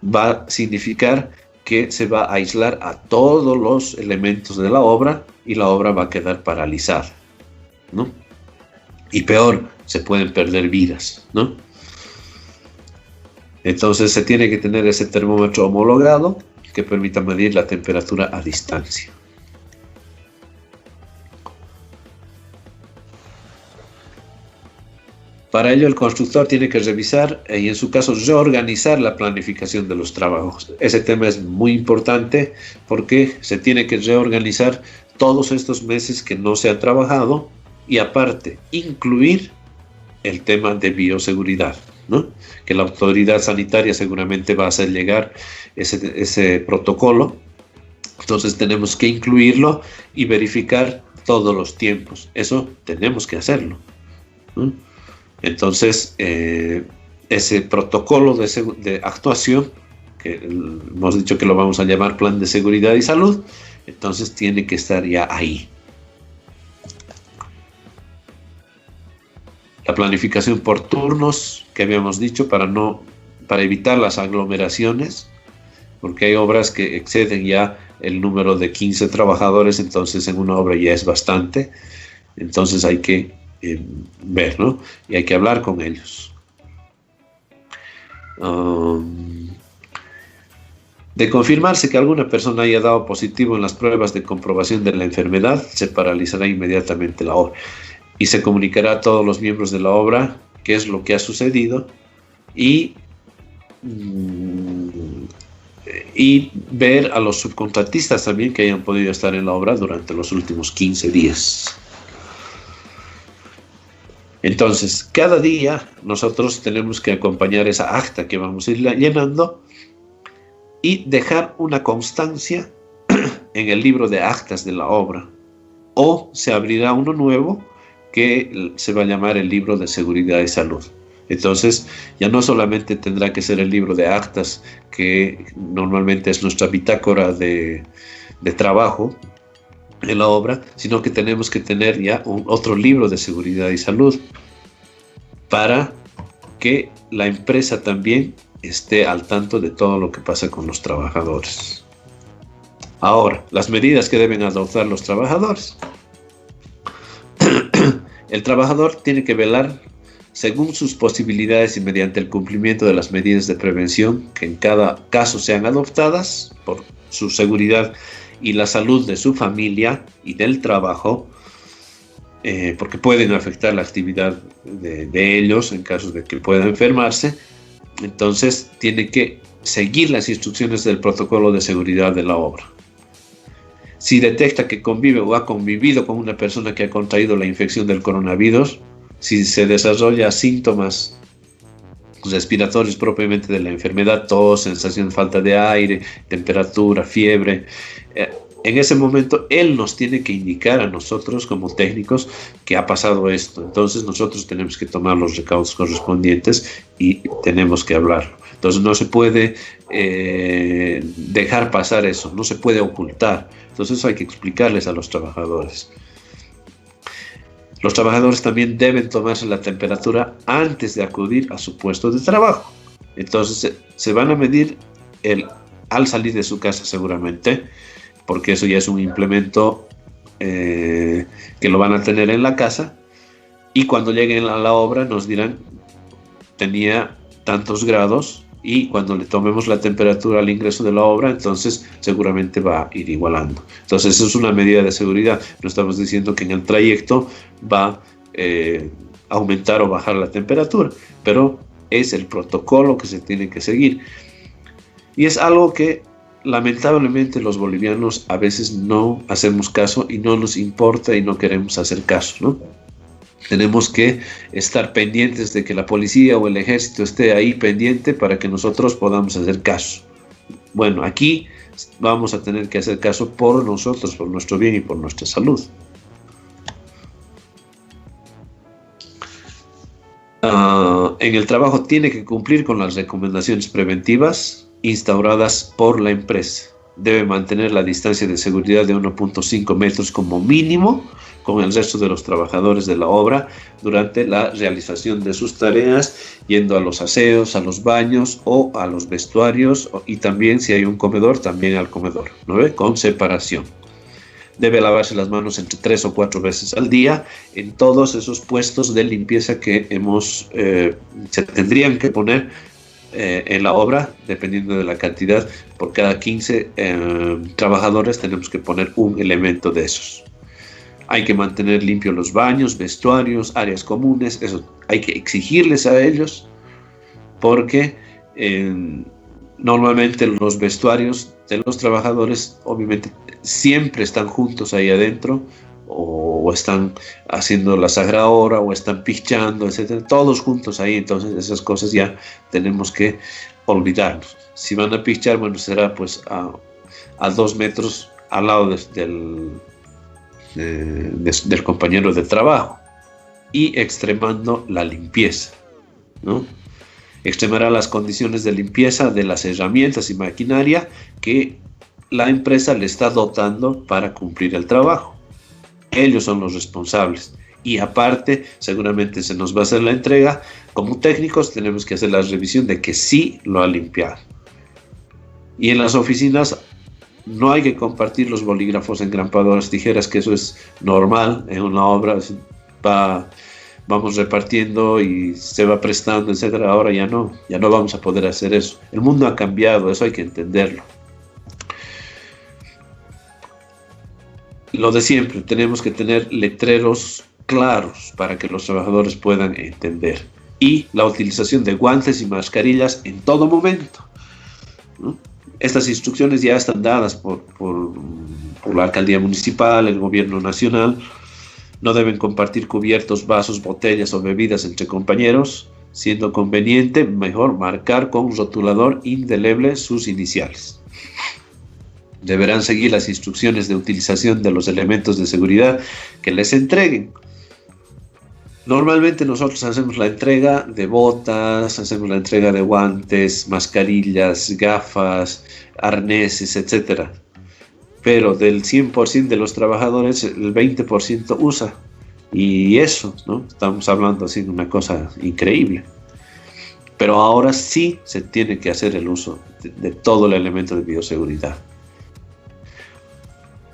[SPEAKER 2] Va a significar que se va a aislar a todos los elementos de la obra y la obra va a quedar paralizada, ¿no? Y peor, se pueden perder vidas, ¿no? Entonces se tiene que tener ese termómetro homologado que permita medir la temperatura a distancia. Para ello el constructor tiene que revisar y en su caso reorganizar la planificación de los trabajos. Ese tema es muy importante porque se tiene que reorganizar todos estos meses que no se ha trabajado y aparte incluir el tema de bioseguridad, ¿no? Que la autoridad sanitaria seguramente va a hacer llegar ese protocolo. Entonces tenemos que incluirlo y verificar todos los tiempos. Eso tenemos que hacerlo, ¿no? Entonces, ese protocolo de actuación, que hemos dicho que lo vamos a llamar Plan de Seguridad y Salud, entonces tiene que estar ya ahí. La planificación por turnos, que habíamos dicho, para evitar las aglomeraciones, porque hay obras que exceden ya el número de 15 trabajadores, entonces en una obra ya es bastante, entonces hay que ver, ¿no? Y hay que hablar con ellos. De confirmarse que alguna persona haya dado positivo en las pruebas de comprobación de la enfermedad, se paralizará inmediatamente la obra y se comunicará a todos los miembros de la obra qué es lo que ha sucedido y ver a los subcontratistas también que hayan podido estar en la obra durante los últimos 15 días. Entonces, cada día nosotros tenemos que acompañar esa acta que vamos a ir llenando y dejar una constancia en el libro de actas de la obra. O se abrirá uno nuevo que se va a llamar el libro de seguridad y salud. Entonces, ya no solamente tendrá que ser el libro de actas, que normalmente es nuestra bitácora de trabajo en la obra, sino que tenemos que tener ya otro libro de seguridad y salud para que la empresa también esté al tanto de todo lo que pasa con los trabajadores. Ahora, las medidas que deben adoptar los trabajadores. El trabajador tiene que velar según sus posibilidades y mediante el cumplimiento de las medidas de prevención que en cada caso sean adoptadas por su seguridad y la salud de su familia y del trabajo, porque pueden afectar la actividad de ellos en caso de que pueda enfermarse. Entonces tiene que seguir las instrucciones del protocolo de seguridad de la obra. Si detecta que convive o ha convivido con una persona que ha contraído la infección del coronavirus, si se desarrolla síntomas respiratorios propiamente de la enfermedad, tos, sensación de falta de aire, temperatura, fiebre, en ese momento él nos tiene que indicar a nosotros como técnicos que ha pasado esto. Entonces nosotros tenemos que tomar los recaudos correspondientes y tenemos que hablarlo. Entonces no se puede dejar pasar eso, no se puede ocultar. Entonces eso hay que explicarles a los trabajadores. Los trabajadores también deben tomarse la temperatura antes de acudir a su puesto de trabajo. Entonces se van a medir al salir de su casa seguramente, porque eso ya es un implemento que lo van a tener en la casa, y cuando lleguen a la obra nos dirán tenía tantos grados, y cuando le tomemos la temperatura al ingreso de la obra, entonces seguramente va a ir igualando. Entonces eso es una medida de seguridad. No estamos diciendo que en el trayecto va a aumentar o bajar la temperatura, pero es el protocolo que se tiene que seguir. Y es algo que lamentablemente los bolivianos a veces no hacemos caso y no nos importa y no queremos hacer caso, ¿no? Tenemos que estar pendientes de que la policía o el ejército esté ahí pendiente para que nosotros podamos hacer caso. Bueno, aquí vamos a tener que hacer caso por nosotros, por nuestro bien y por nuestra salud. En el trabajo tiene que cumplir con las recomendaciones preventivas instauradas por la empresa. Debe mantener la distancia de seguridad de 1.5 metros como mínimo con el resto de los trabajadores de la obra durante la realización de sus tareas, yendo a los aseos, a los baños o a los vestuarios, y también si hay un comedor, también al comedor, ¿no ve? Con separación. Debe lavarse las manos entre 3 o 4 veces al día en todos esos puestos de limpieza que se tendrían que poner en la obra, dependiendo de la cantidad. Por cada 15 trabajadores tenemos que poner un elemento de esos. Hay que mantener limpios los baños, vestuarios, áreas comunes. Eso hay que exigirles a ellos, porque normalmente los vestuarios de los trabajadores obviamente siempre están juntos ahí adentro, o están haciendo la sagrada hora, o están pichando, etcétera, todos juntos ahí. Entonces esas cosas ya tenemos que olvidarnos. Si van a pichar, bueno, será pues a 2 metros al lado del compañero de trabajo, y extremando la limpieza, ¿no? Extremará las condiciones de limpieza de las herramientas y maquinaria que la empresa le está dotando para cumplir el trabajo. Ellos son los responsables, y aparte seguramente se nos va a hacer la entrega. Como técnicos tenemos que hacer la revisión de que sí lo ha limpiado. Y en las oficinas no hay que compartir los bolígrafos, engrapadoras, tijeras, que eso es normal en una obra. Vamos repartiendo y se va prestando, etcétera. Ahora ya no vamos a poder hacer eso. El mundo ha cambiado, eso hay que entenderlo. Lo de siempre, tenemos que tener letreros claros para que los trabajadores puedan entender. Y la utilización de guantes y mascarillas en todo momento, ¿no? Estas instrucciones ya están dadas por la alcaldía municipal, el gobierno nacional. No deben compartir cubiertos, vasos, botellas o bebidas entre compañeros, siendo conveniente mejor marcar con rotulador indeleble sus iniciales. Deberán seguir las instrucciones de utilización de los elementos de seguridad que les entreguen. Normalmente nosotros hacemos la entrega de botas, hacemos la entrega de guantes, mascarillas, gafas, arneses, etc. Pero del 100% de los trabajadores, el 20% usa. Y eso, ¿no? Estamos hablando así de una cosa increíble. Pero ahora sí se tiene que hacer el uso de todo el elemento de bioseguridad.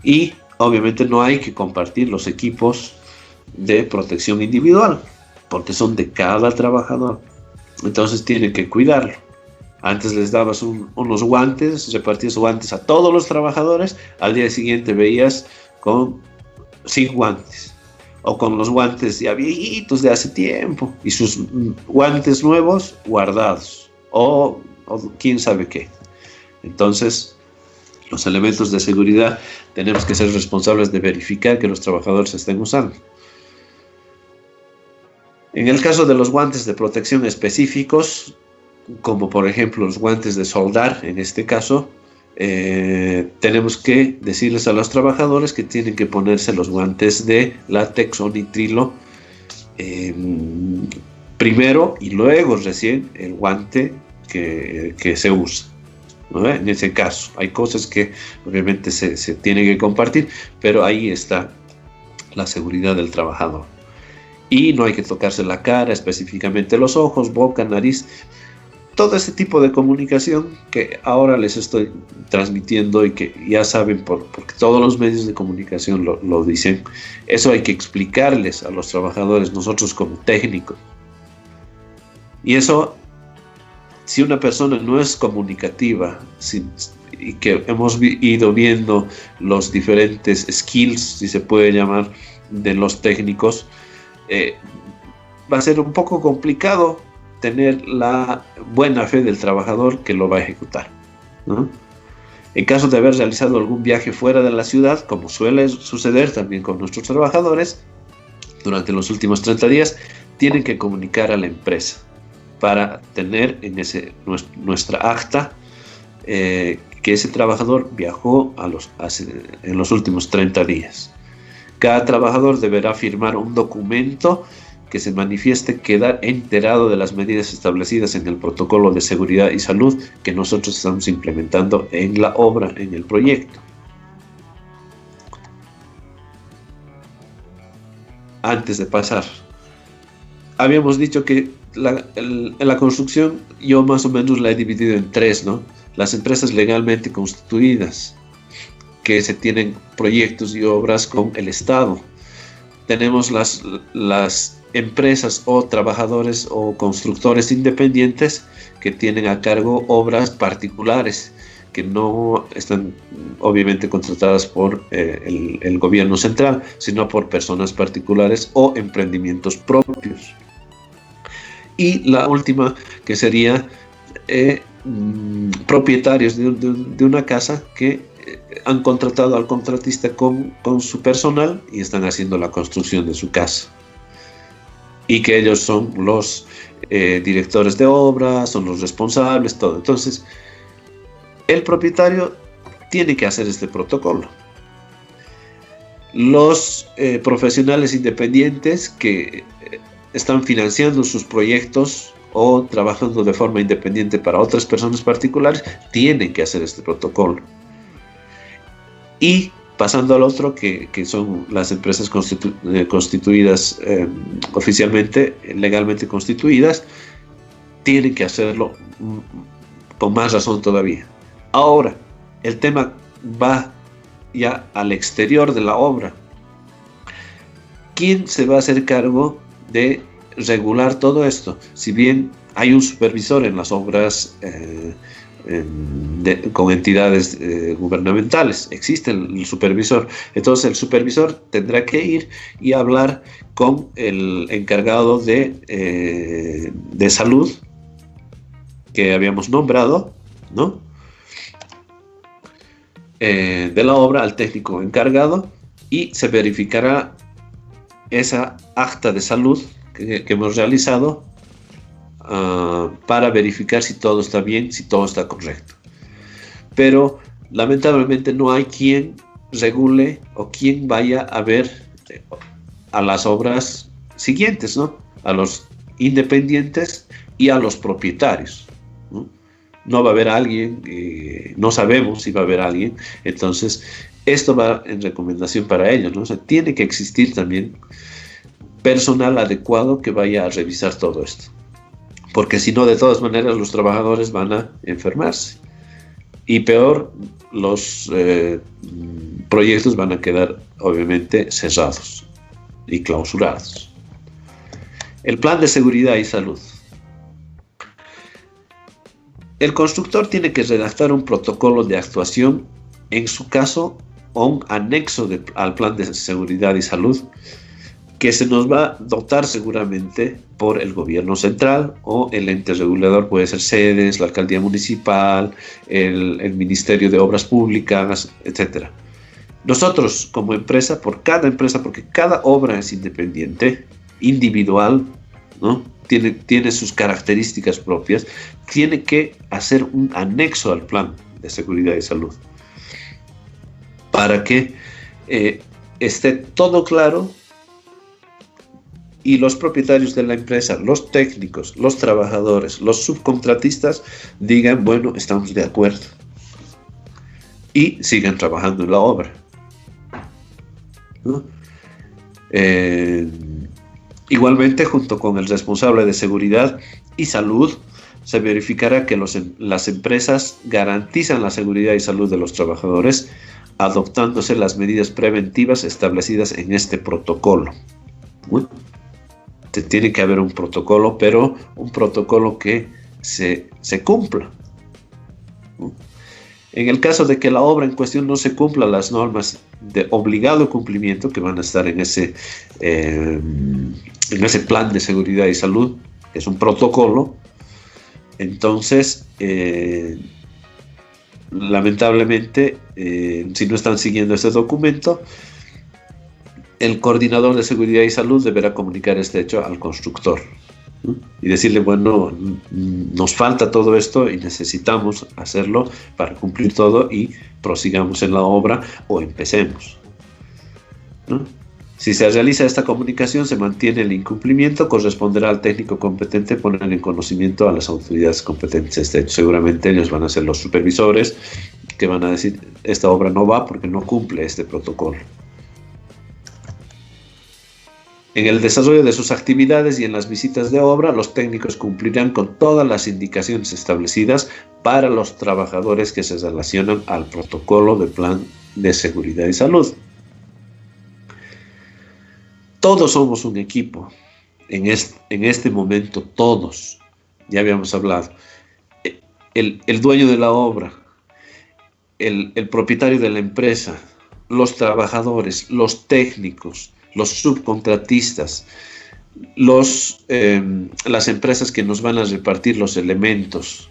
[SPEAKER 2] Y obviamente no hay que compartir los equipos de protección individual, porque son de cada trabajador. Entonces tienen que cuidarlo. Antes les dabas unos guantes, repartías guantes a todos los trabajadores, al día siguiente veías sin guantes, o con los guantes ya viejitos de hace tiempo, y sus guantes nuevos guardados, o quién sabe qué. Entonces, los elementos de seguridad tenemos que ser responsables de verificar que los trabajadores estén usando. En el caso de los guantes de protección específicos, como por ejemplo los guantes de soldar, en este caso, tenemos que decirles a los trabajadores que tienen que ponerse los guantes de látex o nitrilo primero y luego recién el guante que se usa, ¿no? En ese caso hay cosas que obviamente se tienen que compartir, pero ahí está la seguridad del trabajador. Y no hay que tocarse la cara, específicamente los ojos, boca, nariz. Todo ese tipo de comunicación que ahora les estoy transmitiendo y que ya saben porque todos los medios de comunicación lo dicen, eso hay que explicarles a los trabajadores, nosotros como técnicos. Y eso, si una persona no es comunicativa y que hemos ido viendo los diferentes skills, si se puede llamar, de los técnicos, va a ser un poco complicado tener la buena fe del trabajador que lo va a ejecutar, ¿no? En caso de haber realizado algún viaje fuera de la ciudad, como suele suceder también con nuestros trabajadores, durante los últimos 30 días, tienen que comunicar a la empresa para tener en nuestra acta que ese trabajador viajó en los últimos 30 días. Cada trabajador deberá firmar un documento que se manifieste quedar enterado de las medidas establecidas en el protocolo de seguridad y salud que nosotros estamos implementando en la obra, en el proyecto. Antes de pasar, habíamos dicho que la construcción yo más o menos la he dividido en tres, ¿no? Las empresas legalmente constituidas, que se tienen proyectos y obras con el Estado. Tenemos las empresas o trabajadores o constructores independientes que tienen a cargo obras particulares que no están obviamente contratadas por el gobierno central, sino por personas particulares o emprendimientos propios. Y la última, que sería propietarios de una casa que han contratado al contratista con su personal y están haciendo la construcción de su casa. Y que ellos son los directores de obra, son los responsables, todo. Entonces, el propietario tiene que hacer este protocolo. Los profesionales independientes que están financiando sus proyectos o trabajando de forma independiente para otras personas particulares, tienen que hacer este protocolo. Y pasando al otro, que son las empresas constituidas oficialmente, legalmente constituidas, tienen que hacerlo con más razón todavía. Ahora, el tema va ya al exterior de la obra. ¿Quién se va a hacer cargo de regular todo esto? Si bien hay un supervisor en las obras con entidades gubernamentales, existe el supervisor. Entonces el supervisor tendrá que ir y hablar con el encargado de salud que habíamos nombrado, ¿no? De la obra, al técnico encargado, y se verificará esa acta de salud que hemos realizado para verificar si todo está bien, si todo está correcto. Pero lamentablemente no hay quien regule o quien vaya a ver a las obras siguientes, ¿no? A los independientes y a los propietarios, ¿no? No va a haber alguien, no sabemos si va a haber alguien. Entonces esto va en recomendación para ellos, ¿no? O sea, tiene que existir también personal adecuado que vaya a revisar todo esto. porque si no, de todas maneras, los trabajadores van a enfermarse. Y peor, los proyectos van a quedar, obviamente, cerrados y clausurados. El plan de seguridad y salud. El constructor tiene que redactar un protocolo de actuación, en su caso, o un anexo al plan de seguridad y salud, que se nos va a dotar seguramente por el gobierno central o el ente regulador, puede ser sedes, la alcaldía municipal, el Ministerio de Obras Públicas, etc. Nosotros como empresa, porque cada obra es independiente, individual, ¿no? Tiene sus características propias, tiene que hacer un anexo al plan de seguridad y salud para que esté todo claro y los propietarios de la empresa, los técnicos, los trabajadores, los subcontratistas digan, bueno, estamos de acuerdo y sigan trabajando en la obra, ¿no? Igualmente, junto con el responsable de seguridad y salud, se verificará que las empresas garantizan la seguridad y salud de los trabajadores, adoptándose las medidas preventivas establecidas en este protocolo. Tiene que haber un protocolo, pero un protocolo que se cumpla. En el caso de que la obra en cuestión no se cumpla las normas de obligado cumplimiento que van a estar en ese plan de seguridad y salud, que es un protocolo, entonces lamentablemente si no están siguiendo ese documento, el coordinador de seguridad y salud deberá comunicar este hecho al constructor, ¿no? Y decirle, bueno, nos falta todo esto y necesitamos hacerlo para cumplir todo y prosigamos en la obra o empecemos, ¿no? Si se realiza esta comunicación, se mantiene el incumplimiento, corresponderá al técnico competente poner en conocimiento a las autoridades competentes este hecho. Seguramente ellos van a ser los supervisores que van a decir, esta obra no va porque no cumple este protocolo. En el desarrollo de sus actividades y en las visitas de obra, los técnicos cumplirán con todas las indicaciones establecidas para los trabajadores que se relacionan al protocolo del plan de seguridad y salud. Todos somos un equipo. En este momento, todos. Ya habíamos hablado. El dueño de la obra, el propietario de la empresa, los trabajadores, los técnicos, los subcontratistas, las empresas que nos van a repartir los elementos,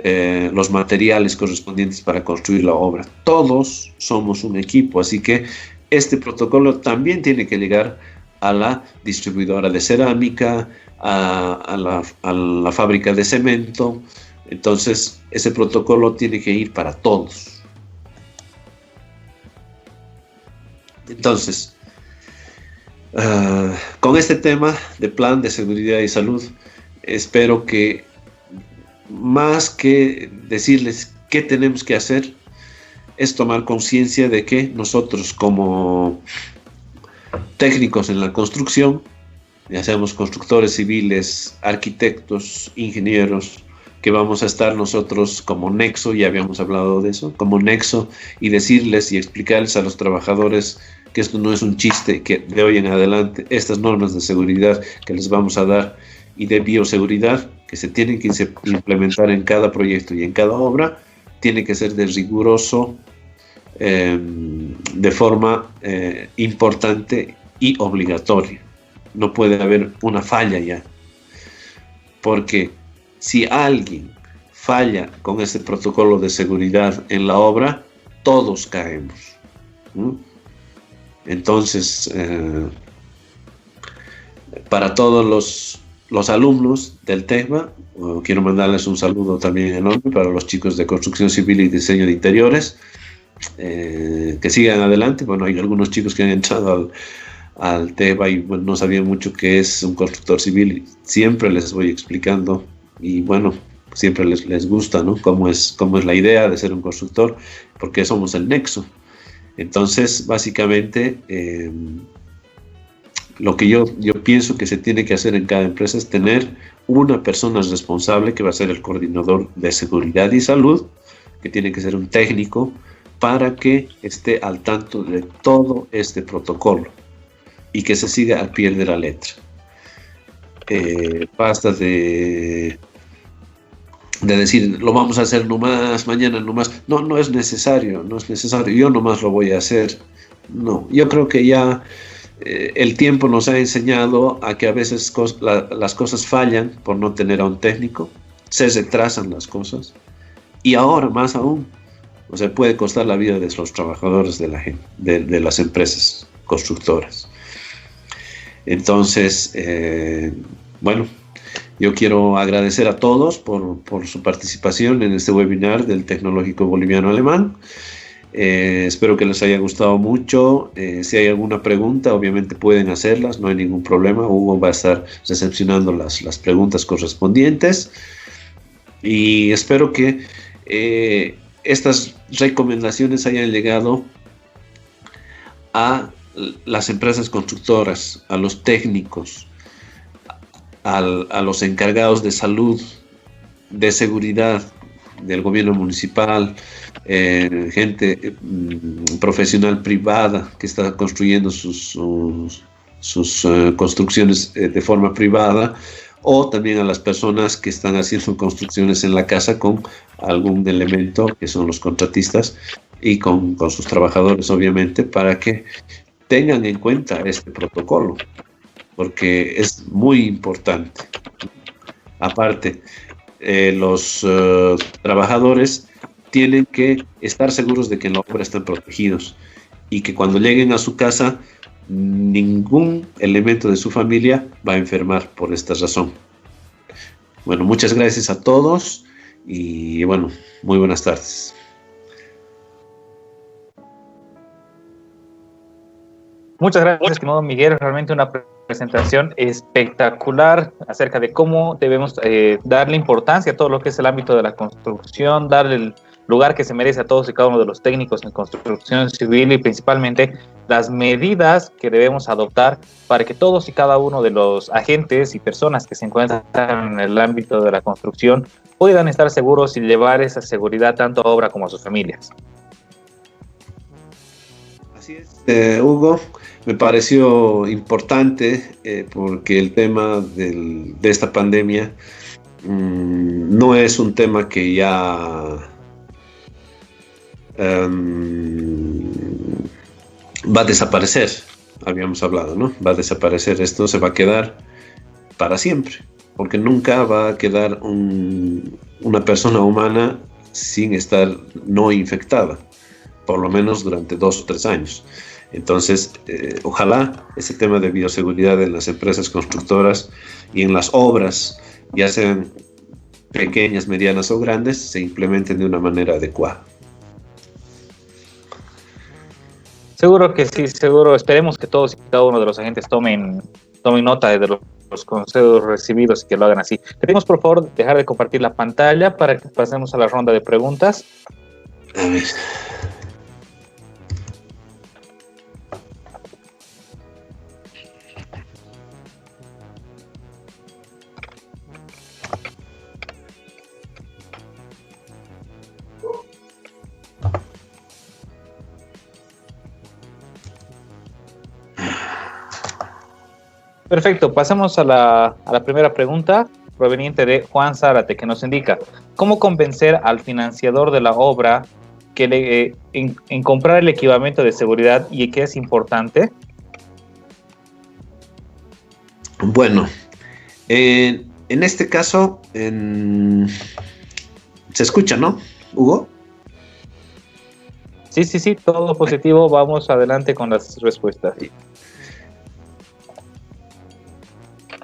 [SPEAKER 2] los materiales correspondientes para construir la obra. Todos somos un equipo, así que este protocolo también tiene que llegar a la distribuidora de cerámica, a la fábrica de cemento. Entonces, ese protocolo tiene que ir para todos. Entonces, con este tema de plan de seguridad y salud, espero que más que decirles qué tenemos que hacer, es tomar conciencia de que nosotros como técnicos en la construcción, ya seamos constructores civiles, arquitectos, ingenieros, que vamos a estar nosotros como nexo, ya habíamos hablado de eso, como nexo, y decirles y explicarles a los trabajadores que esto no es un chiste, que de hoy en adelante estas normas de seguridad que les vamos a dar y de bioseguridad que se tienen que implementar en cada proyecto y en cada obra, tiene que ser de riguroso, de forma importante y obligatoria. No puede haber una falla ya, porque si alguien falla con ese protocolo de seguridad en la obra, todos caemos, ¿no? Entonces, para todos los alumnos del TECMA, quiero mandarles un saludo también enorme para los chicos de construcción civil y diseño de interiores, que sigan adelante. Bueno, hay algunos chicos que han entrado al TEBA y bueno, no sabían mucho qué es un constructor civil. Siempre les voy explicando y bueno, siempre les gusta, ¿no? Cómo es la idea de ser un constructor, porque somos el nexo. Entonces, básicamente, Lo que yo pienso que se tiene que hacer en cada empresa es tener una persona responsable que va a ser el coordinador de seguridad y salud, que tiene que ser un técnico, para que esté al tanto de todo este protocolo y que se siga al pie de la letra. Basta de decir, lo vamos a hacer nomás, mañana nomás. No, no es necesario, no es necesario. Yo nomás lo voy a hacer. No, yo creo que ya el tiempo nos ha enseñado a que a veces las cosas fallan por no tener a un técnico, se retrasan las cosas, y ahora más aún, o sea, puede costar la vida de los trabajadores de las empresas constructoras. Entonces, bueno, yo quiero agradecer a todos por su participación en este webinar del Tecnológico Boliviano Alemán. Espero que les haya gustado mucho. Si hay alguna pregunta, obviamente pueden hacerlas, no hay ningún problema. Hugo va a estar recepcionando las preguntas correspondientes. Y espero que estas recomendaciones hayan llegado a las empresas constructoras, a los técnicos, a los encargados de salud, de seguridad del gobierno municipal, gente profesional privada que está construyendo sus construcciones de forma privada, o también a las personas que están haciendo construcciones en la casa con algún elemento, que son los contratistas, y con sus trabajadores, obviamente, para que tengan en cuenta este protocolo, porque es muy importante. Aparte, los trabajadores tienen que estar seguros de que en la obra están protegidos y que cuando lleguen a su casa ningún elemento de su familia va a enfermar por esta razón. Bueno, muchas gracias a todos y bueno, muy buenas tardes.
[SPEAKER 1] Muchas gracias, estimado Miguel. Realmente una presentación espectacular acerca de cómo debemos darle importancia a todo lo que es el ámbito de la construcción, darle el lugar que se merece a todos y cada uno de los técnicos en construcción civil, y principalmente las medidas que debemos adoptar para que todos y cada uno de los agentes y personas que se encuentran en el ámbito de la construcción puedan estar seguros y llevar esa seguridad tanto a obra como a sus familias.
[SPEAKER 2] Así es, Hugo. Me pareció importante porque el tema de esta pandemia no es un tema que ya va a desaparecer, habíamos hablado, ¿no? Va a desaparecer, esto se va a quedar para siempre, porque nunca va a quedar una persona humana sin estar no infectada, por lo menos durante 2 o 3 años. Entonces, ojalá ese tema de bioseguridad en las empresas constructoras y en las obras, ya sean pequeñas, medianas o grandes, se implementen de una manera adecuada.
[SPEAKER 1] Seguro que sí, seguro. Esperemos que todos y cada uno de los agentes tomen nota de los consejos recibidos y que lo hagan así. Pedimos, por favor, dejar de compartir la pantalla para que pasemos a la ronda de preguntas.
[SPEAKER 2] A ver.
[SPEAKER 1] Perfecto, pasamos a la primera pregunta proveniente de Juan Zárate, que nos indica: ¿cómo convencer al financiador de la obra que en comprar el equipamiento de seguridad y que es importante?
[SPEAKER 2] Bueno, en este caso, se escucha, ¿no, Hugo?
[SPEAKER 1] Sí, todo positivo. Vamos adelante con las respuestas.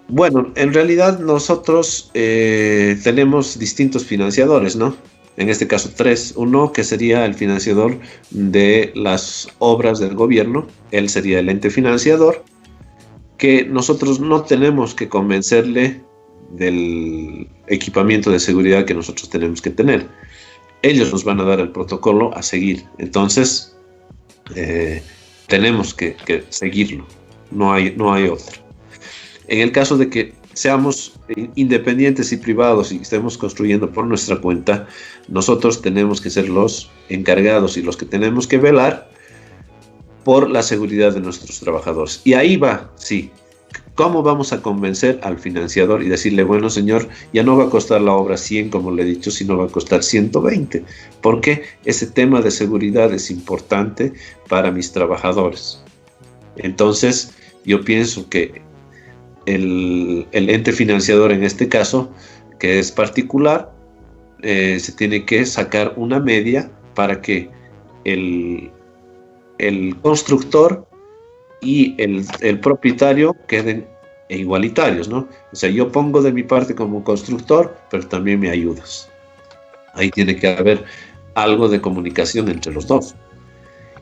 [SPEAKER 2] Bueno, en realidad nosotros tenemos distintos financiadores, ¿no? En este caso 3. Uno que sería el financiador de las obras del gobierno, él sería el ente financiador, que nosotros no tenemos que convencerle del equipamiento de seguridad que nosotros tenemos que tener. Ellos nos van a dar el protocolo a seguir, entonces tenemos que seguirlo. no hay otra. En el caso de que seamos independientes y privados y estemos construyendo por nuestra cuenta, nosotros tenemos que ser los encargados y los que tenemos que velar por la seguridad de nuestros trabajadores. Y ahí va, sí, ¿cómo vamos a convencer al financiador y decirle, bueno, señor, ya no va a costar la obra 100, como le he dicho, sino va a costar 120? Porque ese tema de seguridad es importante para mis trabajadores. Entonces, yo pienso que el ente financiador en este caso, que es particular, se tiene que sacar una media para que el constructor y el propietario queden igualitarios, ¿no? O sea, yo pongo de mi parte como constructor, pero también me ayudas. Ahí tiene que haber algo de comunicación entre los dos.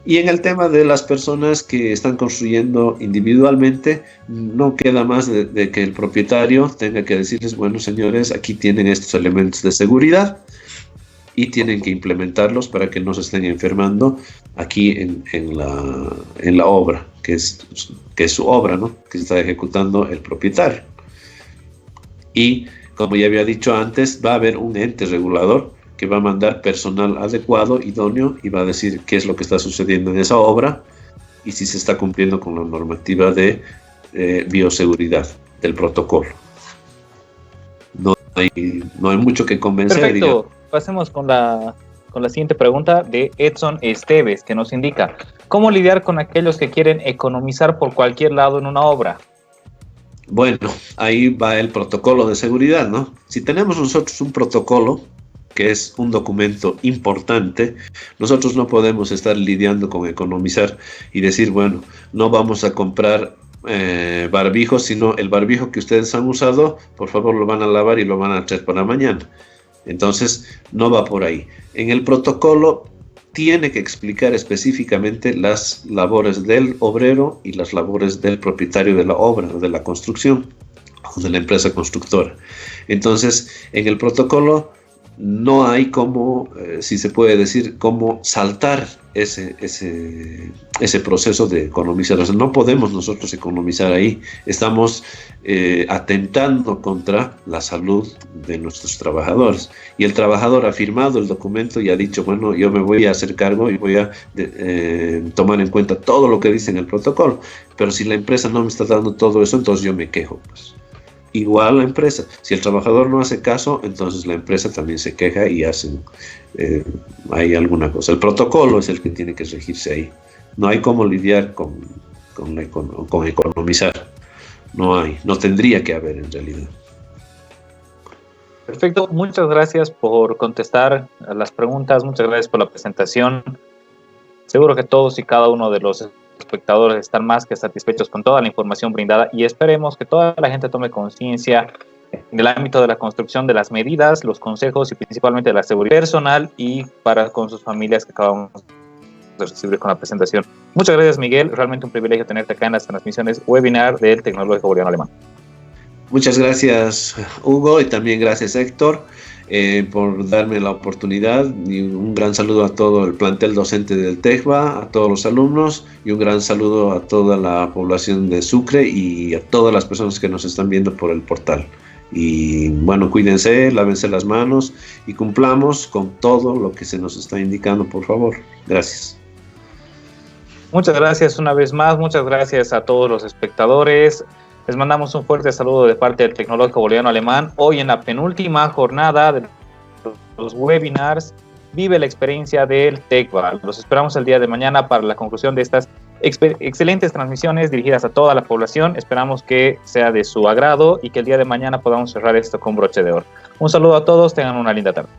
[SPEAKER 2] Y en el tema de las personas que están construyendo individualmente, no queda más de que el propietario tenga que decirles, bueno, señores, aquí tienen estos elementos de seguridad y tienen que implementarlos para que no se estén enfermando aquí en la obra, que es su obra, ¿no? Que se está ejecutando el propietario. Y como ya había dicho antes, va a haber un ente regulador que va a mandar personal adecuado, idóneo, y va a decir qué es lo que está sucediendo en esa obra y si se está cumpliendo con la normativa de bioseguridad del protocolo. No hay mucho que convencer.
[SPEAKER 1] Perfecto.
[SPEAKER 2] Digamos.
[SPEAKER 1] Pasemos con la siguiente pregunta de Edson Esteves, que nos indica: ¿cómo lidiar con aquellos que quieren economizar por cualquier lado en una obra?
[SPEAKER 2] Bueno, ahí va el protocolo de seguridad, ¿no? Si tenemos nosotros un protocolo, que es un documento importante, nosotros no podemos estar lidiando con economizar y decir, bueno, no vamos a comprar barbijos, sino el barbijo que ustedes han usado, por favor lo van a lavar y lo van a traer para mañana. Entonces, no va por ahí. En el protocolo tiene que explicar específicamente las labores del obrero y las labores del propietario de la obra, de la construcción, o de la empresa constructora. Entonces, en el protocolo no hay como, si se puede decir, cómo saltar ese proceso de economizar. O sea, no podemos nosotros economizar ahí. Estamos atentando contra la salud de nuestros trabajadores. Y el trabajador ha firmado el documento y ha dicho, bueno, yo me voy a hacer cargo y voy a tomar en cuenta todo lo que dice en el protocolo. Pero si la empresa no me está dando todo eso, entonces yo me quejo, pues. Igual la empresa, si el trabajador no hace caso, entonces la empresa también se queja y hacen hay alguna cosa. El protocolo es el que tiene que regirse ahí. No hay cómo lidiar con economizar. No tendría que haber en realidad.
[SPEAKER 1] Perfecto, muchas gracias por contestar a las preguntas, muchas gracias por la presentación. Seguro que todos y cada uno de los espectadores están más que satisfechos con toda la información brindada y esperemos que toda la gente tome conciencia en el ámbito de la construcción de las medidas, los consejos y principalmente de la seguridad personal y para con sus familias que acabamos de recibir con la presentación. Muchas gracias, Miguel, realmente un privilegio tenerte acá en las transmisiones webinar del Tecnológico Boliviano Alemán.
[SPEAKER 2] Muchas gracias, Hugo, y también gracias, Héctor, por darme la oportunidad, y un gran saludo a todo el plantel docente del TECVA, a todos los alumnos, y un gran saludo a toda la población de Sucre y a todas las personas que nos están viendo por el portal. Y bueno, cuídense, lávense las manos y cumplamos con todo lo que se nos está indicando, por favor. Gracias.
[SPEAKER 1] Muchas gracias una vez más, muchas gracias a todos los espectadores. Les mandamos un fuerte saludo de parte del Tecnológico Boliviano Alemán. Hoy en la penúltima jornada de los webinars, vive la experiencia del TECVA. Los esperamos el día de mañana para la conclusión de estas excelentes transmisiones dirigidas a toda la población. Esperamos que sea de su agrado y que el día de mañana podamos cerrar esto con broche de oro. Un saludo a todos, tengan una linda tarde.